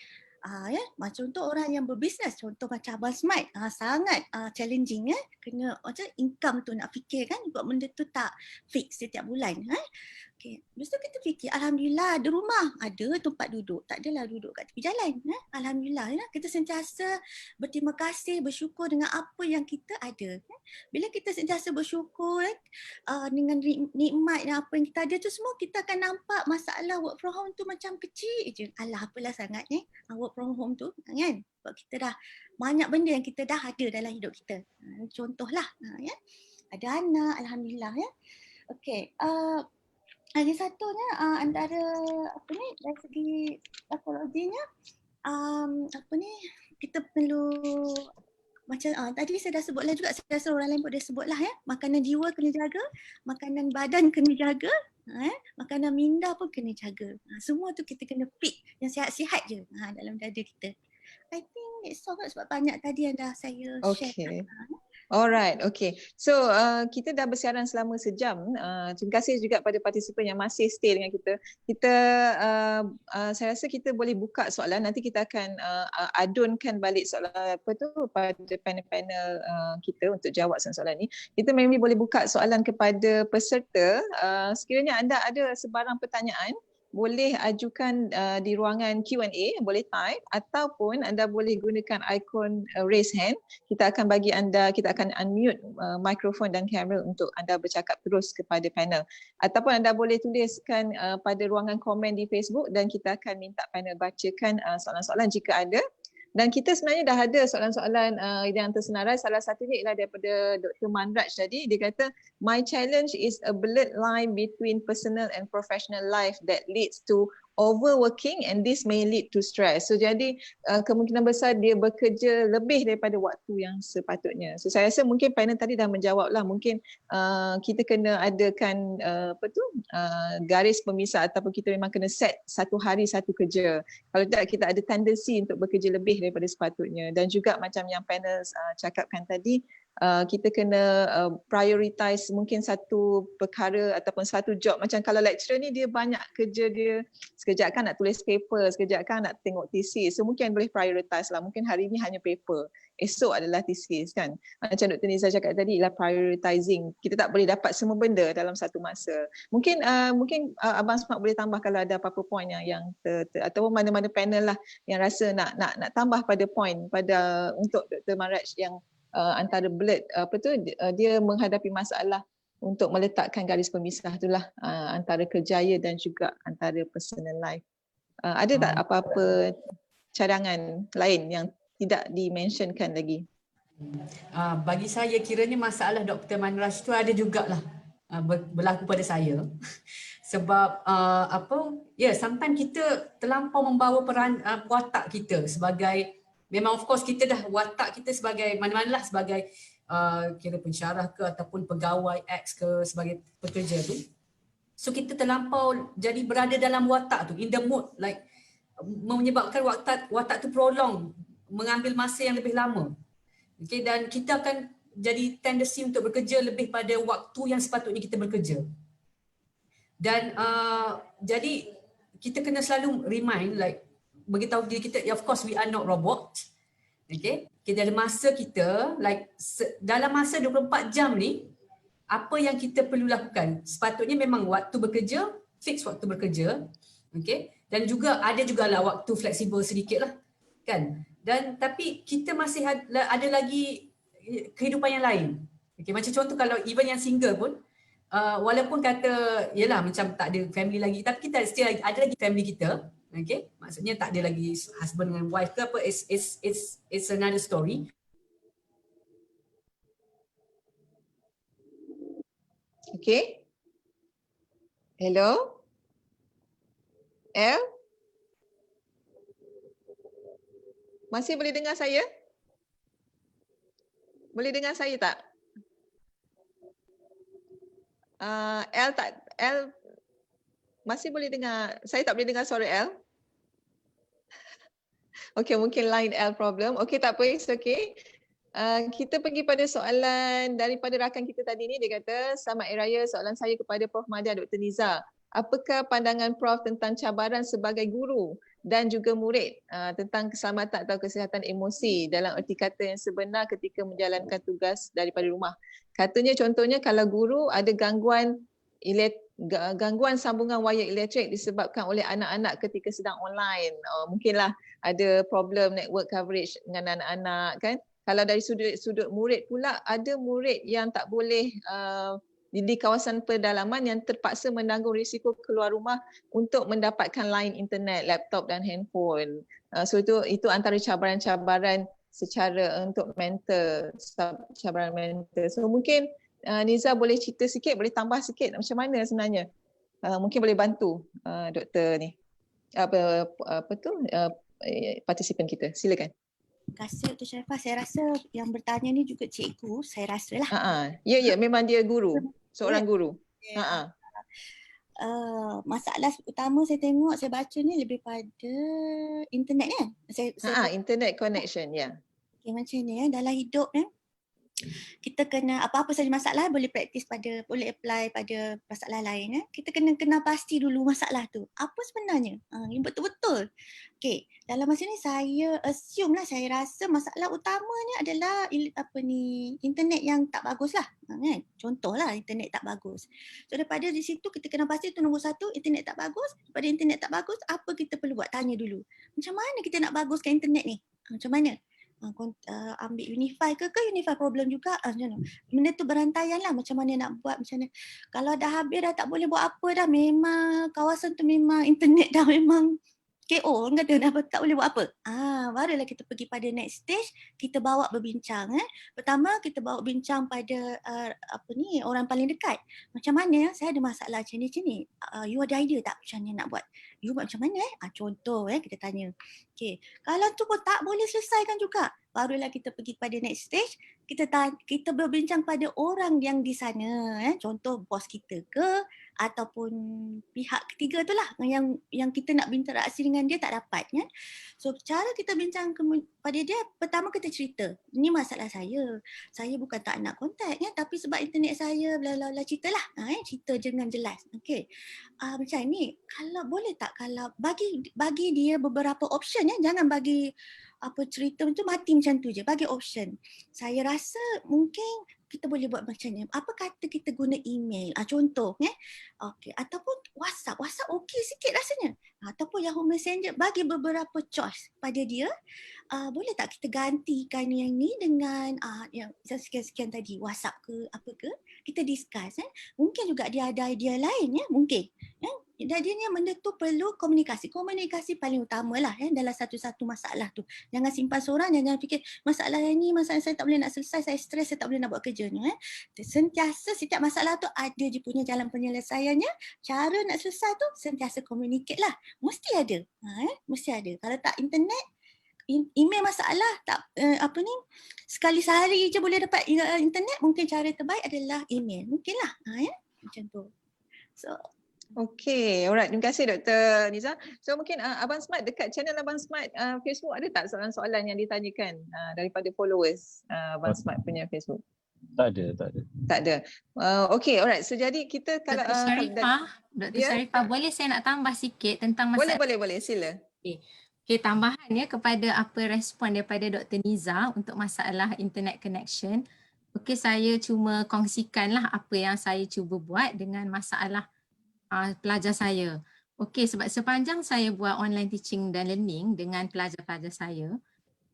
Macam untuk orang yang berbisnes, contoh macam Abang Smart, sangat challenging kena macam income tu nak fikir kan, buat benda tu tak fix setiap bulan. Okay. Lepas tu kita fikir, Alhamdulillah ada rumah, ada tempat duduk, tak adalah duduk kat tepi jalan. Alhamdulillah, kita sentiasa berterima kasih, bersyukur dengan apa yang kita ada. Bila kita sentiasa bersyukur dengan nikmat yang apa yang kita ada tu semua, kita akan nampak masalah work from home tu macam kecil je. Alah, apalah sangat work from home tu kan. Sebab kita dah banyak benda yang kita dah ada dalam hidup kita. Contohlah, ada anak, Alhamdulillah ya. Okey, lagi satunya antara dari segi psikologinya, kita perlu macam tadi saya dah sebutlah juga, saya rasa orang lain pun dah sebutlah makanan jiwa kena jaga, makanan badan kena jaga, makanan minda pun kena jaga. Semua tu kita kena pick yang sihat-sihat je dalam dada kita. I think it's all sebab banyak tadi yang dah saya share. Okay. Alright, okay. So kita dah bersiaran selama sejam. Terima kasih juga pada partisipan yang masih stay dengan kita. Saya rasa kita boleh buka soalan. Nanti kita akan adunkan balik soalan pada panel-panel kita untuk jawab soalan ni. Kita maybe boleh buka soalan kepada peserta. Sekiranya anda ada sebarang pertanyaan, boleh ajukan di ruangan Q&A, boleh type, ataupun anda boleh gunakan ikon raise hand. Kita akan unmute mikrofon dan kamera untuk anda bercakap terus kepada panel. Ataupun anda boleh tuliskan pada ruangan komen di Facebook dan kita akan minta panel bacakan soalan-soalan jika ada. Dan kita sebenarnya dah ada soalan-soalan yang tersenarai. Salah satunya ialah daripada Dr. Manraj tadi. Dia kata, my challenge is a blurred line between personal and professional life that leads to overworking and this may lead to stress. So jadi kemungkinan besar dia bekerja lebih daripada waktu yang sepatutnya. So saya rasa mungkin panel tadi dah menjawab lah. Mungkin kita kena adakan garis pemisah ataupun kita memang kena set satu hari satu kerja. Kalau tidak kita ada tendensi untuk bekerja lebih daripada sepatutnya. Dan juga macam yang panel cakapkan tadi, kita kena prioritize mungkin satu perkara ataupun satu job. Macam kalau lecturer ni dia banyak kerja dia, sekejap kan nak tulis paper, sekejap kan nak tengok thesis. So mungkin boleh prioritize lah. Mungkin hari ni hanya paper, esok adalah thesis kan. Macam Dr. Niza cakap tadi ialah prioritizing. Kita tak boleh dapat semua benda dalam satu masa. Mungkin Abang Smart boleh tambah kalau ada apa-apa point yang ataupun mana-mana panel lah yang rasa nak tambah pada point pada untuk Dr. Manraj yang antara blurred dia menghadapi masalah untuk meletakkan garis pemisah itulah antara kerjaya dan juga antara personal life. Ada tak apa-apa cadangan lain yang tidak dimentionkan lagi? Bagi saya kiranya masalah Dr. Manraj tu ada jugalah berlaku pada saya. Sebab sometimes kita terlampau membawa peran watak kita sebagai, memang of course kita dah watak kita sebagai mana-mana lah, sebagai kira pensyarah ke ataupun pegawai X ke, sebagai pekerja tu. So kita terlampau jadi berada dalam watak tu, in the mood, like menyebabkan watak tu prolong, mengambil masa yang lebih lama. Okay, dan kita akan jadi tendensi untuk bekerja lebih pada waktu yang sepatutnya kita bekerja. Dan jadi kita kena selalu remind, like beritahu diri kita, of course we are not robot. Okay, kita ada masa kita, like dalam masa 24 jam ni, apa yang kita perlu lakukan? Sepatutnya memang waktu bekerja, fix waktu bekerja. Okay, dan juga ada jugalah waktu fleksibel sedikit lah, kan? Dan tapi kita masih ada lagi kehidupan yang lain. Okay, macam contoh kalau even yang single pun, walaupun kata yelah macam tak ada family lagi, tapi kita still ada lagi family kita. Okay, maksudnya tak ada lagi husband dengan wife ke apa, it's another story. Okay. Hello? El? Masih boleh dengar saya? Boleh dengar saya tak? L masih boleh dengar. Saya tak boleh dengar suara L. Okey, mungkin line L problem. Okey, tak apa, it's okay. Kita pergi pada soalan daripada rakan kita tadi ni. Dia kata, selamat Hari Raya, soalan saya kepada Prof. Madia Dr. Niza. Apakah pandangan Prof tentang cabaran sebagai guru dan juga murid tentang keselamatan atau kesihatan emosi dalam erti kata yang sebenar ketika menjalankan tugas daripada rumah? Katanya contohnya kalau guru ada gangguan sambungan wayar elektrik disebabkan oleh anak-anak ketika sedang online. Mungkinlah ada problem network coverage dengan anak-anak kan. Kalau dari sudut murid pula, ada murid yang tak boleh di kawasan pedalaman yang terpaksa menanggung risiko keluar rumah untuk mendapatkan line internet, laptop dan handphone. So itu antara cabaran-cabaran secara untuk mental, cabaran mental. So mungkin Niza boleh cerita sikit, boleh tambah sikit macam mana sebenarnya. Mungkin boleh bantu doktor ni. Partisipan kita. Silakan. Terima kasih Dr. Sharifah. Saya rasa yang bertanya ni juga cikgu, saya rasa lah. Ya, memang dia guru. Seorang guru. Masalah utama saya tengok, saya baca ni lebih pada internet kan? Internet connection, ya. Okay, macam ni dalam hidup kita kena apa-apa saja masalah boleh apply pada masalah lain. Kita kena pasti dulu masalah tu. Apa sebenarnya? Ini betul-betul. Okey, dalam masa ni saya assume lah, saya rasa masalah utamanya adalah internet yang tak bagus lah. Kan? Contohlah internet tak bagus. So daripada di situ kita kena pasti tu nombor satu, internet tak bagus. Daripada internet tak bagus, apa kita perlu buat? Tanya dulu. Macam mana kita nak baguskan internet ni? Macam mana? Ambil Unify ke Unify problem juga, benda tu berantaian lah, macam mana nak buat, macam mana kalau dah habis dah tak boleh buat apa dah, memang kawasan tu memang internet dah memang KO, orang kata dah tak boleh buat apa. Barulah kita pergi pada next stage, kita bawa berbincang. Pertama kita bawa bincang pada orang paling dekat. Macam mana saya ada masalah macam ni. You ada idea tak macam mana nak buat? You buat macam mana? Contoh kita tanya. Okay. Kalau tu pun tak boleh selesaikan juga, barulah kita pergi pada next stage, kita berbincang pada orang yang di sana, contoh bos kita ke ataupun pihak ketiga tu lah yang kita nak berinteraksi dengan dia tak dapat. So cara kita bincang pada dia, pertama kita cerita, ini masalah saya bukan tak nak kontak tapi sebab internet saya bla bla bla, ceritalah, cerita dengan jelas. Okey. Macam ni, kalau boleh tak kalau bagi dia beberapa option, jangan bagi cerita tu mati macam tu je, bagi option. Saya rasa mungkin kita boleh buat macam ni. Apa kata kita guna email? Contoh, okey, ataupun WhatsApp okey sikit rasanya. Ataupun Yahoo Messenger, bagi beberapa choice pada dia. Boleh tak kita gantikan yang ni dengan yang sekian-sekian tadi, WhatsApp ke apa ke? Kita discuss. Mungkin juga dia ada idea lain, mungkin. Jadinya benda tu perlu komunikasi. Komunikasi paling utama lah dalam satu-satu masalah tu. Jangan simpan seorang, jangan fikir masalah ni, masalah saya tak boleh nak selesai, saya stres, saya tak boleh nak buat kerja ni. Sentiasa setiap masalah tu ada je punya jalan penyelesaiannya. Cara nak selesai tu sentiasa communicate lah. Mesti ada. Mesti ada. Kalau tak internet, email masalah tak sekali sehari je boleh dapat internet, mungkin cara terbaik adalah email. Mungkinlah macam tu. So Okey, alright. Terima kasih Dr. Niza. So mungkin Abang Smart, dekat channel Abang Smart Facebook ada tak soalan-soalan yang ditanyakan daripada followers Abang Smart punya Facebook? Tak ada. Okey, alright. So jadi kita kalau Dr. Sharifah, boleh saya nak tambah sikit tentang masalah? Boleh, sila. Okey, tambahan kepada apa respon daripada Dr. Niza untuk masalah internet connection. Okey, saya cuma kongsikanlah apa yang saya cuba buat dengan masalah pelajar saya. Okey, sebab sepanjang saya buat online teaching dan learning dengan pelajar-pelajar saya,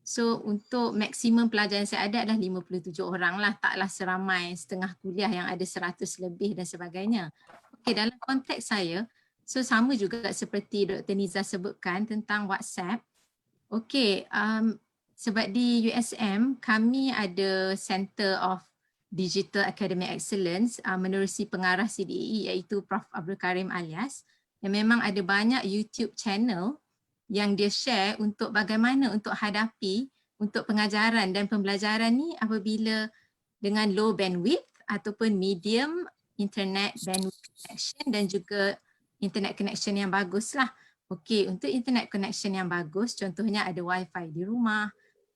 so untuk maksimum pelajar yang saya ada adalah 57 orang lah, taklah seramai setengah kuliah yang ada 100 lebih dan sebagainya. Okey, dalam konteks saya, so sama juga seperti Dr. Niza sebutkan tentang WhatsApp. Okey, sebab di USM kami ada Center of Digital Academic Excellence menerusi pengarah CDAE iaitu Prof. Abdul Karim Alias, yang memang ada banyak YouTube channel yang dia share untuk bagaimana untuk hadapi untuk pengajaran dan pembelajaran ni apabila dengan low bandwidth ataupun medium internet bandwidth connection dan juga internet connection yang bagus lah. Okey, untuk internet connection yang bagus, contohnya ada wifi di rumah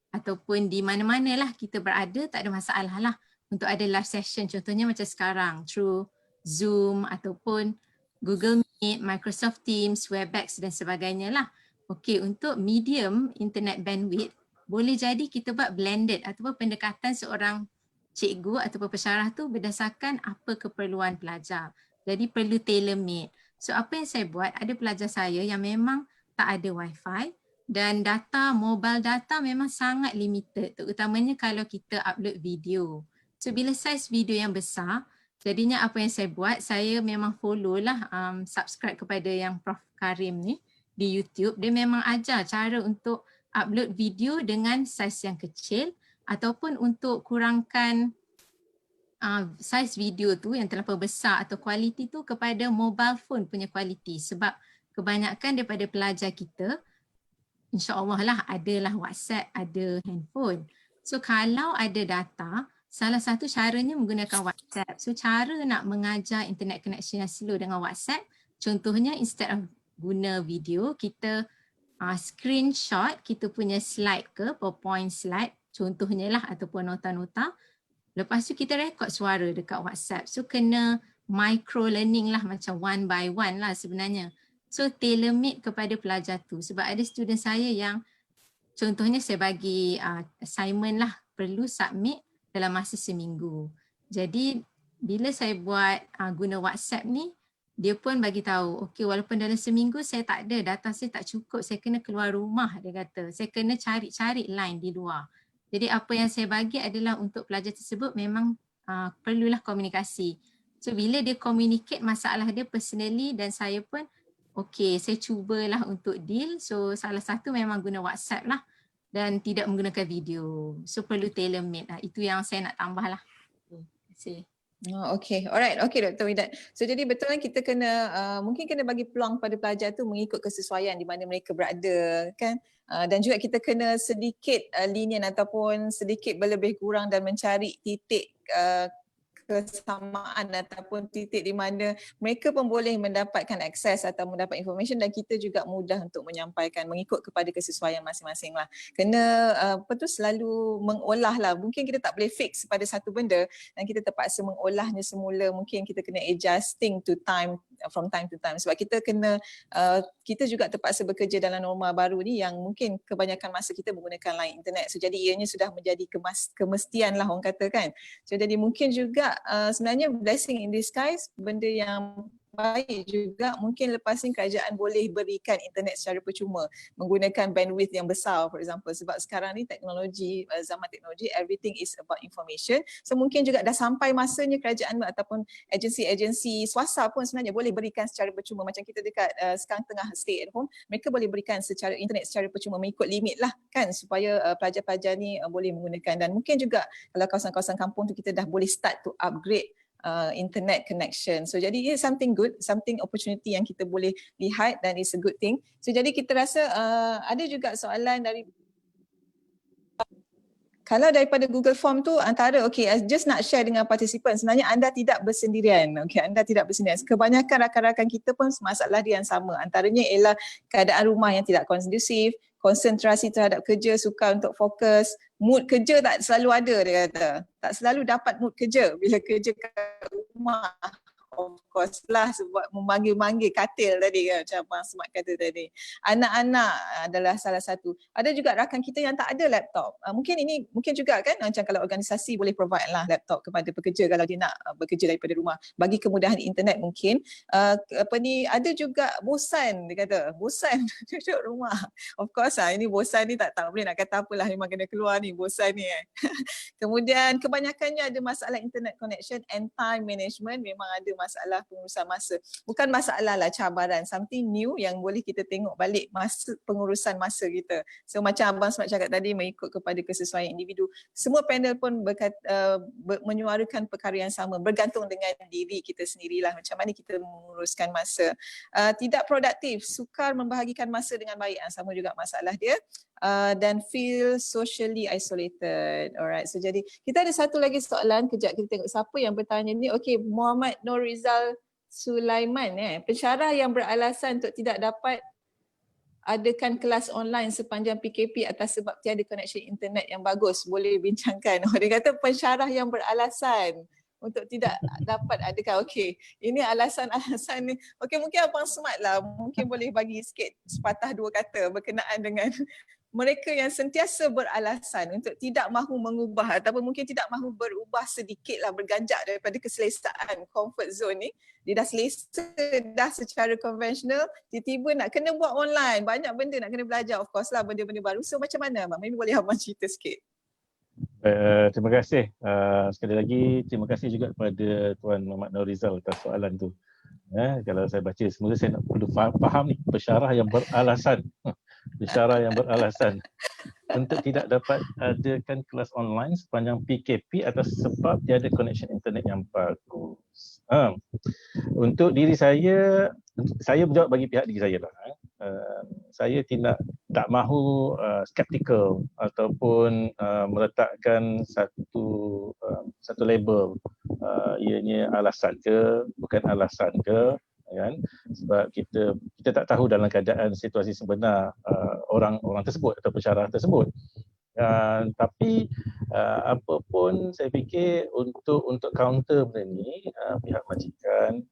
ataupun di mana-mana lah kita berada, tak ada masalah lah untuk ada live session. Contohnya macam sekarang through Zoom ataupun Google Meet, Microsoft Teams, Webex dan sebagainya lah. Okey, untuk medium internet bandwidth, boleh jadi kita buat blended ataupun pendekatan seorang cikgu ataupun pensyarah tu berdasarkan apa keperluan pelajar. Jadi perlu tailor-made. So apa yang saya buat, ada pelajar saya yang memang tak ada wifi dan data, mobile data memang sangat limited, terutamanya kalau kita upload video. So bila saiz video yang besar, jadinya apa yang saya buat, saya memang follow lah, subscribe kepada yang Prof Karim ni di YouTube. Dia memang ajar cara untuk upload video dengan saiz yang kecil ataupun untuk kurangkan saiz video tu yang terlalu besar atau kualiti tu kepada mobile phone punya kualiti, sebab kebanyakan daripada pelajar kita insya-Allah lah adalah WhatsApp, ada handphone. So kalau ada data, salah satu caranya menggunakan WhatsApp. So cara nak mengajar internet connection yang slow dengan WhatsApp, contohnya instead of guna video, kita screenshot kita punya slide ke, PowerPoint slide contohnya lah ataupun nota-nota. Lepas tu kita rekod suara dekat WhatsApp. So kena micro learning lah, macam one by one lah sebenarnya. So tailor made kepada pelajar tu. Sebab ada student saya yang contohnya saya bagi assignment lah, perlu submit dalam masa seminggu. Jadi bila saya buat guna WhatsApp ni, dia pun bagi tahu, okey walaupun dalam seminggu saya tak ada, data saya tak cukup, saya kena keluar rumah, dia kata. Saya kena cari-cari line di luar. Jadi apa yang saya bagi adalah untuk pelajar tersebut memang perlulah komunikasi. So bila dia communicate masalah dia personally dan saya pun okey, saya cubalah untuk deal. So salah satu memang guna WhatsApp lah dan tidak menggunakan video. So perlu tailor made lah. Itu yang saya nak tambah lah. Terima kasih. Oh, okay, alright, okay Dr. Widat. So jadi betul kan kita kena mungkin kena bagi peluang pada pelajar tu mengikut kesesuaian di mana mereka berada kan. Dan juga kita kena sedikit lenient ataupun sedikit berlebih kurang dan mencari titik kesamaan ataupun titik di mana mereka pun boleh mendapatkan akses atau mendapat information dan kita juga mudah untuk menyampaikan mengikut kepada kesesuaian masing-masing lah. Kena selalu mengolah lah. Mungkin kita tak boleh fix pada satu benda dan kita terpaksa mengolahnya semula. Mungkin kita kena adjusting to time from time to time sebab kita kena kita juga terpaksa bekerja dalam norma baru ni yang mungkin kebanyakan masa kita menggunakan line internet. So jadi ianya sudah menjadi kemestian lah orang kata kan. So jadi mungkin juga sebenarnya blessing in disguise, benda yang baik juga mungkin lepas ni kerajaan boleh berikan internet secara percuma menggunakan bandwidth yang besar for example, sebab sekarang ni teknologi, zaman teknologi, everything is about information. So mungkin juga dah sampai masanya kerajaan ataupun agensi-agensi swasta pun sebenarnya boleh berikan secara percuma macam kita dekat sekarang tengah stay at home, mereka boleh berikan secara internet secara percuma mengikut limit lah kan supaya pelajar-pelajar ni boleh menggunakan. Dan mungkin juga kalau kawasan-kawasan kampung tu kita dah boleh start to upgrade internet connection. So jadi it's something good, something opportunity yang kita boleh lihat dan it's a good thing. So jadi kita rasa ada juga soalan dari kalau daripada Google Form tu antara just nak share dengan participant, sebenarnya anda tidak bersendirian. Anda tidak bersendirian. Kebanyakan rakan-rakan kita pun masalah dia yang sama. Antaranya ialah keadaan rumah yang tidak kondusif, konsentrasi terhadap kerja, sukar untuk fokus, mood kerja tak selalu ada dia kata. Tak selalu dapat mood kerja bila kerja kat rumah. Of course lah sebab memanggil-manggil katil tadi kan macam Abang Smart kata tadi. Anak-anak adalah salah satu. Ada juga rakan kita yang tak ada laptop. Mungkin juga kan macam kalau organisasi boleh provide lah laptop kepada pekerja kalau dia nak bekerja daripada rumah. Bagi kemudahan internet mungkin. Ada juga bosan dia kata. Bosan duduk rumah. Of course lah ini bosan ni tak boleh nak kata apalah memang kena keluar ni bosan ni Kemudian kebanyakannya ada masalah internet connection and time management, memang ada masalah pengurusan masa. Bukan masalah lah, cabaran, something new yang boleh kita tengok balik masa pengurusan masa kita. So macam Abang Smart cakap tadi, mengikut kepada kesesuaian individu. Semua panel pun menyuarakan perkara yang sama, bergantung dengan diri kita sendirilah macam mana kita menguruskan masa. Tidak produktif, sukar membahagikan masa dengan baik, sama juga masalah dia. Dan feel socially isolated. Alright, so jadi kita ada satu lagi soalan, kejap kita tengok siapa yang bertanya ni. Okey, Muhammad Norizal Sulaiman, pensyarah yang beralasan untuk tidak dapat adakan kelas online sepanjang PKP atas sebab tiada connection internet yang bagus, boleh bincangkan. Dia kata pensyarah yang beralasan untuk tidak dapat adakan. Okey, ini alasan-alasan ni. Okey, mungkin Abang Smart lah, mungkin boleh bagi sikit sepatah dua kata berkenaan dengan mereka yang sentiasa beralasan untuk tidak mahu mengubah ataupun mungkin tidak mahu berubah sedikitlah, berganjak daripada keselesaan comfort zone ni. Dia dah selesa dah secara konvensional, tiba-tiba nak kena buat online, banyak benda nak kena belajar, of course lah, benda-benda baru. So macam mana Abang? Maybe boleh Abang cerita sikit. Terima kasih. Sekali lagi terima kasih juga kepada Tuan Muhammad Norizal atas soalan tu. Kalau saya baca semula saya nak perlu faham ni, pensyarah yang beralasan. Pensyarah yang beralasan untuk tidak dapat adakan kelas online sepanjang PKP atas sebab tiada connection internet yang bagus. Untuk diri saya menjawab bagi pihak diri saya lah. Saya tak mahu skeptical ataupun meletakkan satu label, ianya alasan ke bukan alasan ke, kan? Sebab kita tak tahu dalam keadaan situasi sebenar orang tersebut atau pensyarah tersebut. Tapi apa pun saya fikir untuk counter benda ni, pihak majikan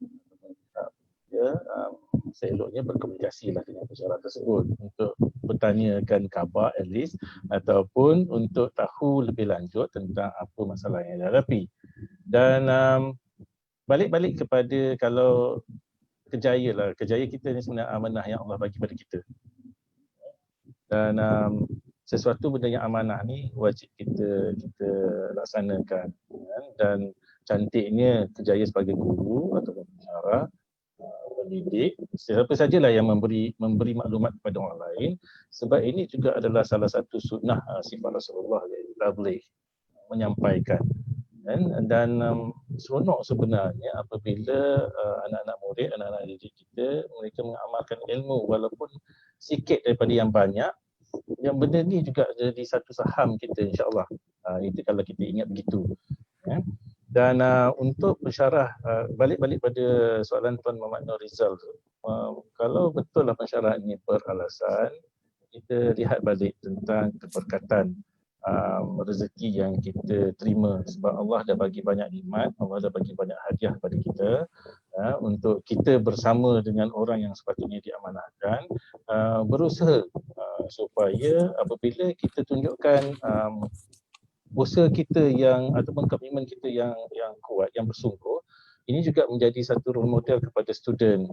seeloknya berkomunikasilah dengan pensyarah tersebut untuk bertanyakan khabar at least, ataupun untuk tahu lebih lanjut tentang apa masalah yang dihadapi. Dan balik kepada kalau kejaya kita ni sebenarnya amanah yang Allah bagi pada kita. Dan sesuatu benda yang amanah ni wajib kita laksanakan. Dan cantiknya kejaya sebagai guru ataupun pensyarah, pendidik, siapa sajalah yang memberi maklumat kepada orang lain, sebab ini juga adalah salah satu sunnah sifat Rasulullah, iaitu tabligh, menyampaikan. Dan seronok sebenarnya apabila anak-anak murid, anak-anak didik kita, mereka mengamalkan ilmu walaupun sikit daripada yang banyak, yang benda ni juga jadi satu saham kita, insya-Allah. Itu kalau kita ingat begitu. Dan untuk pensyarah, balik pada soalan Tuan Muhammad Norizal tu, kalau betul lah pensyarah ini beralasan, kita lihat balik tentang keberkatan rezeki yang kita terima, sebab Allah dah bagi banyak nikmat, Allah dah bagi banyak hadiah kepada kita, untuk kita bersama dengan orang yang sepatutnya diamanahkan, berusaha supaya apabila kita tunjukkan usaha kita yang ataupun komitmen kita yang kuat, yang bersungguh, ini juga menjadi satu role model kepada student.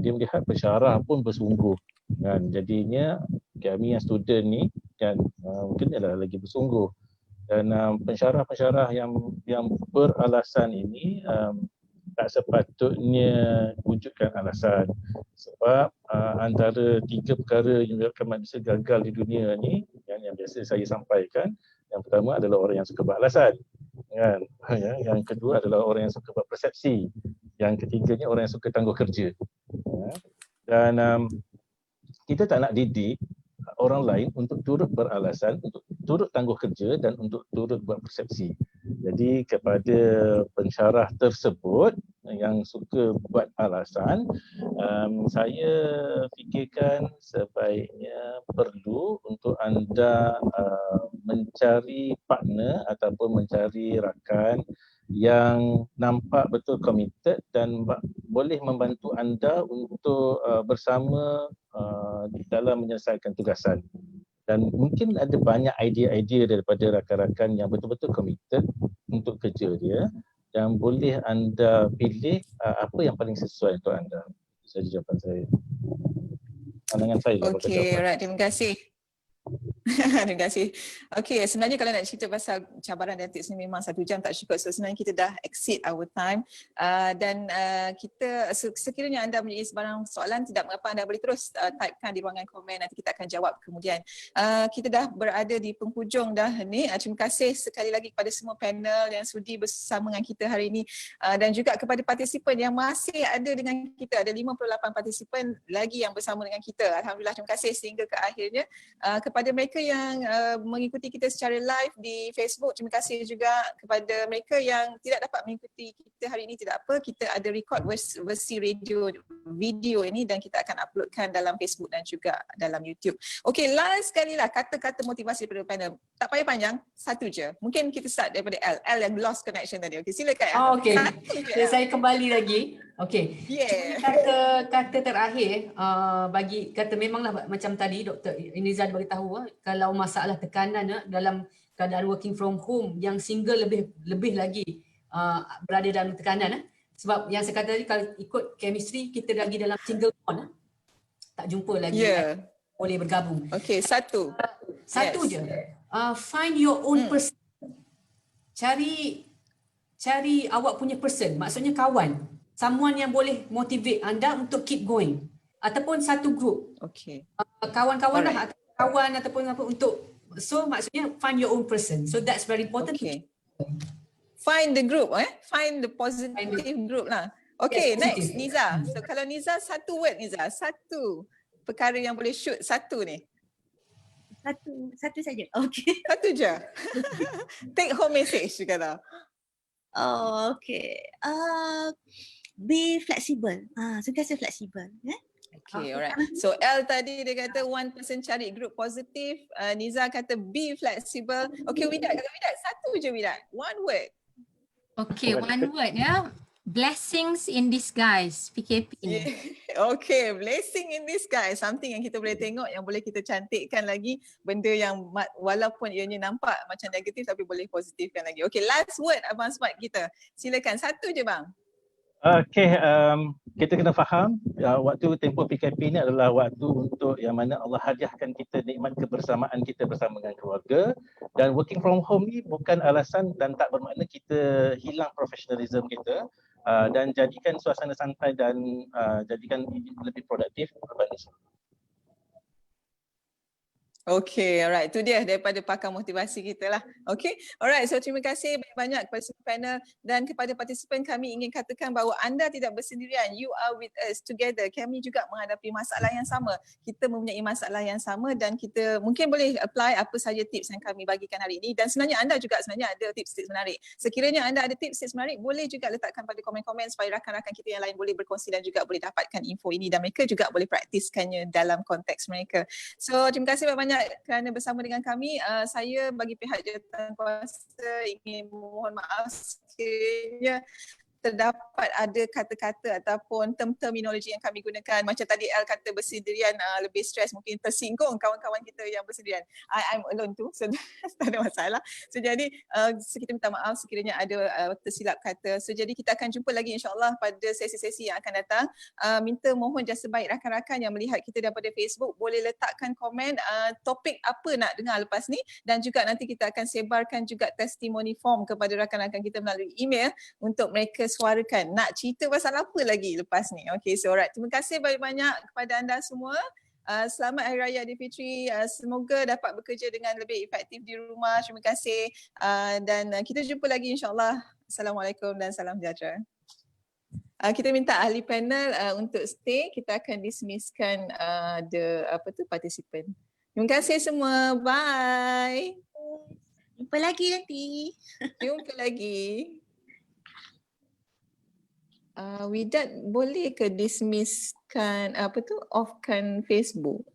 Dia melihat pensyarah pun bersungguh, kan? Jadinya kami yang student ni kan mungkin adalah lagi bersungguh. Dan pensyarah-pensyarah yang beralasan ini tak sepatutnya wujudkan alasan, sebab antara 3 perkara yang menyebabkan manusia gagal di dunia ni yang biasa saya sampaikan. Yang pertama adalah orang yang suka beralasan, kan? Yang kedua adalah orang yang suka berpersepsi, yang ketiganya orang yang suka tangguh kerja. Dan kita tak nak didik orang lain untuk turut beralasan, untuk turut tangguh kerja dan untuk turut buat persepsi. Jadi kepada pensyarah tersebut yang suka buat alasan, saya fikirkan sebaiknya perlu untuk anda mencari partner ataupun mencari rakan yang nampak betul committed dan boleh membantu anda untuk bersama dalam menyelesaikan tugasan. Dan mungkin ada banyak idea-idea daripada rakan-rakan yang betul-betul committed untuk kerja dia, dan boleh anda pilih apa yang paling sesuai untuk anda. Itu saja jawapan saya. Pandangan saya. Okey, alright, terima kasih. Terima kasih. Okey, sebenarnya kalau nak cerita pasal cabaran dan tips ni memang 1 jam tak cukup. So sebenarnya kita dah exceed our time. Dan kita sekiranya anda mempunyai sebarang soalan, tidak mengapa, anda boleh terus typekan di ruangan komen, nanti kita akan jawab kemudian. Kita dah berada di penghujung dah ni. Terima kasih sekali lagi kepada semua panel yang sudi bersama dengan kita hari ini, dan juga kepada partisipan yang masih ada dengan kita. Ada 58 partisipan lagi yang bersama dengan kita. Alhamdulillah, terima kasih sehingga ke akhirnya. Kepada mereka yang mengikuti kita secara live di Facebook, terima kasih juga. Kepada mereka yang tidak dapat mengikuti kita hari ini, tidak apa, kita ada record versi video ini dan kita akan uploadkan dalam Facebook dan juga dalam YouTube. Okey, last sekali lah kata-kata motivasi daripada panel. Tak payah panjang, satu je. Mungkin kita start daripada L yang lost connection tadi. Okey, silakan. Okey. Satu je, Saya kembali lagi. Okey. Yeah. Kata terakhir bagi kata memanglah macam tadi Dr. Inizan beritahu, kalau masalah tekanan dalam keadaan working from home yang single lebih lagi berada dalam tekanan. Sebab yang saya kata tadi, kalau ikut chemistry kita lagi dalam single bond, tak jumpa lagi boleh bergabung. Okey, satu je. Find your own person. Cari awak punya person, maksudnya kawan. Someone yang boleh motivate anda untuk keep going. Ataupun satu group. Okey. Kawan-kawan lah, atau kawan ataupun apa untuk, so maksudnya find your own person. So that's very important. Okay. Find the group, find the positive group lah. Okay, Yes, next positive. Niza. So kalau Niza, satu word Niza, satu perkara yang boleh shoot, satu ni. Satu saja. Okey. Satu je. Take home message juga lah. Oh, okay. Be flexible. Sentiasa flexible. Okay, alright. So L tadi dia kata one person cari group positif. Niza kata be flexible. Okay, Widat, satu je Widat. One word. Okay, one word ya. Blessings in disguise, PKP ni. Yeah. Okay, blessing in disguise. Something yang kita boleh tengok, yang boleh kita cantikkan lagi. Benda yang walaupun ianya nampak macam negatif tapi boleh positifkan lagi. Okay, last word Abang Smart kita. Silakan, satu je bang. Okay, kita kena faham waktu tempoh PKP ni adalah waktu untuk yang mana Allah hadiahkan kita nikmat kebersamaan kita bersama dengan keluarga, dan working from home ni bukan alasan dan tak bermakna kita hilang profesionalism kita, dan jadikan suasana santai dan jadikan lebih produktif berbanding semula. Okay, alright. Itu dia daripada pakar motivasi kita lah. Okay, alright. So terima kasih banyak-banyak kepada semua panel dan kepada partisipan. Kami ingin katakan bahawa anda tidak bersendirian. You are with us together. Kami juga menghadapi masalah yang sama. Kita mempunyai masalah yang sama dan kita mungkin boleh apply apa saja tips yang kami bagikan hari ini. Dan sebenarnya anda juga ada tips-tips menarik. Sekiranya anda ada tips-tips menarik, boleh juga letakkan pada komen-komen supaya rakan-rakan kita yang lain boleh berkongsi dan juga boleh dapatkan info ini dan mereka juga boleh praktiskannya dalam konteks mereka. So terima kasih banyak-banyak kerana bersama dengan kami. Saya bagi pihak jawatankuasa ingin mohon maaf sekiranya terdapat ada kata-kata ataupun terminologi yang kami gunakan. Macam tadi L kata bersendirian lebih stres, mungkin tersinggung kawan-kawan kita yang bersendirian. I'm alone too, so tak ada masalah. So jadi kita minta maaf sekiranya ada tersilap kata. So jadi kita akan jumpa lagi insyaAllah pada sesi-sesi yang akan datang. Minta mohon jasa baik rakan-rakan yang melihat kita daripada Facebook boleh letakkan komen topik apa nak dengar lepas ni, dan juga nanti kita akan sebarkan juga testimoni form kepada rakan-rakan kita melalui email untuk mereka suarakan nak cerita pasal apa lagi lepas ni. Okay, so alright. Terima kasih banyak-banyak kepada anda semua. Selamat Hari Raya Aidilfitri. Semoga dapat bekerja dengan lebih efektif di rumah. Terima kasih. Dan kita jumpa lagi insyaAllah. Assalamualaikum dan salam sejahtera. Kita minta ahli panel untuk stay. Kita akan dismisskan partisipan. Terima kasih semua. Bye. Jumpa lagi nanti. Jumpa lagi. Widat boleh ke dismisskan offkan Facebook?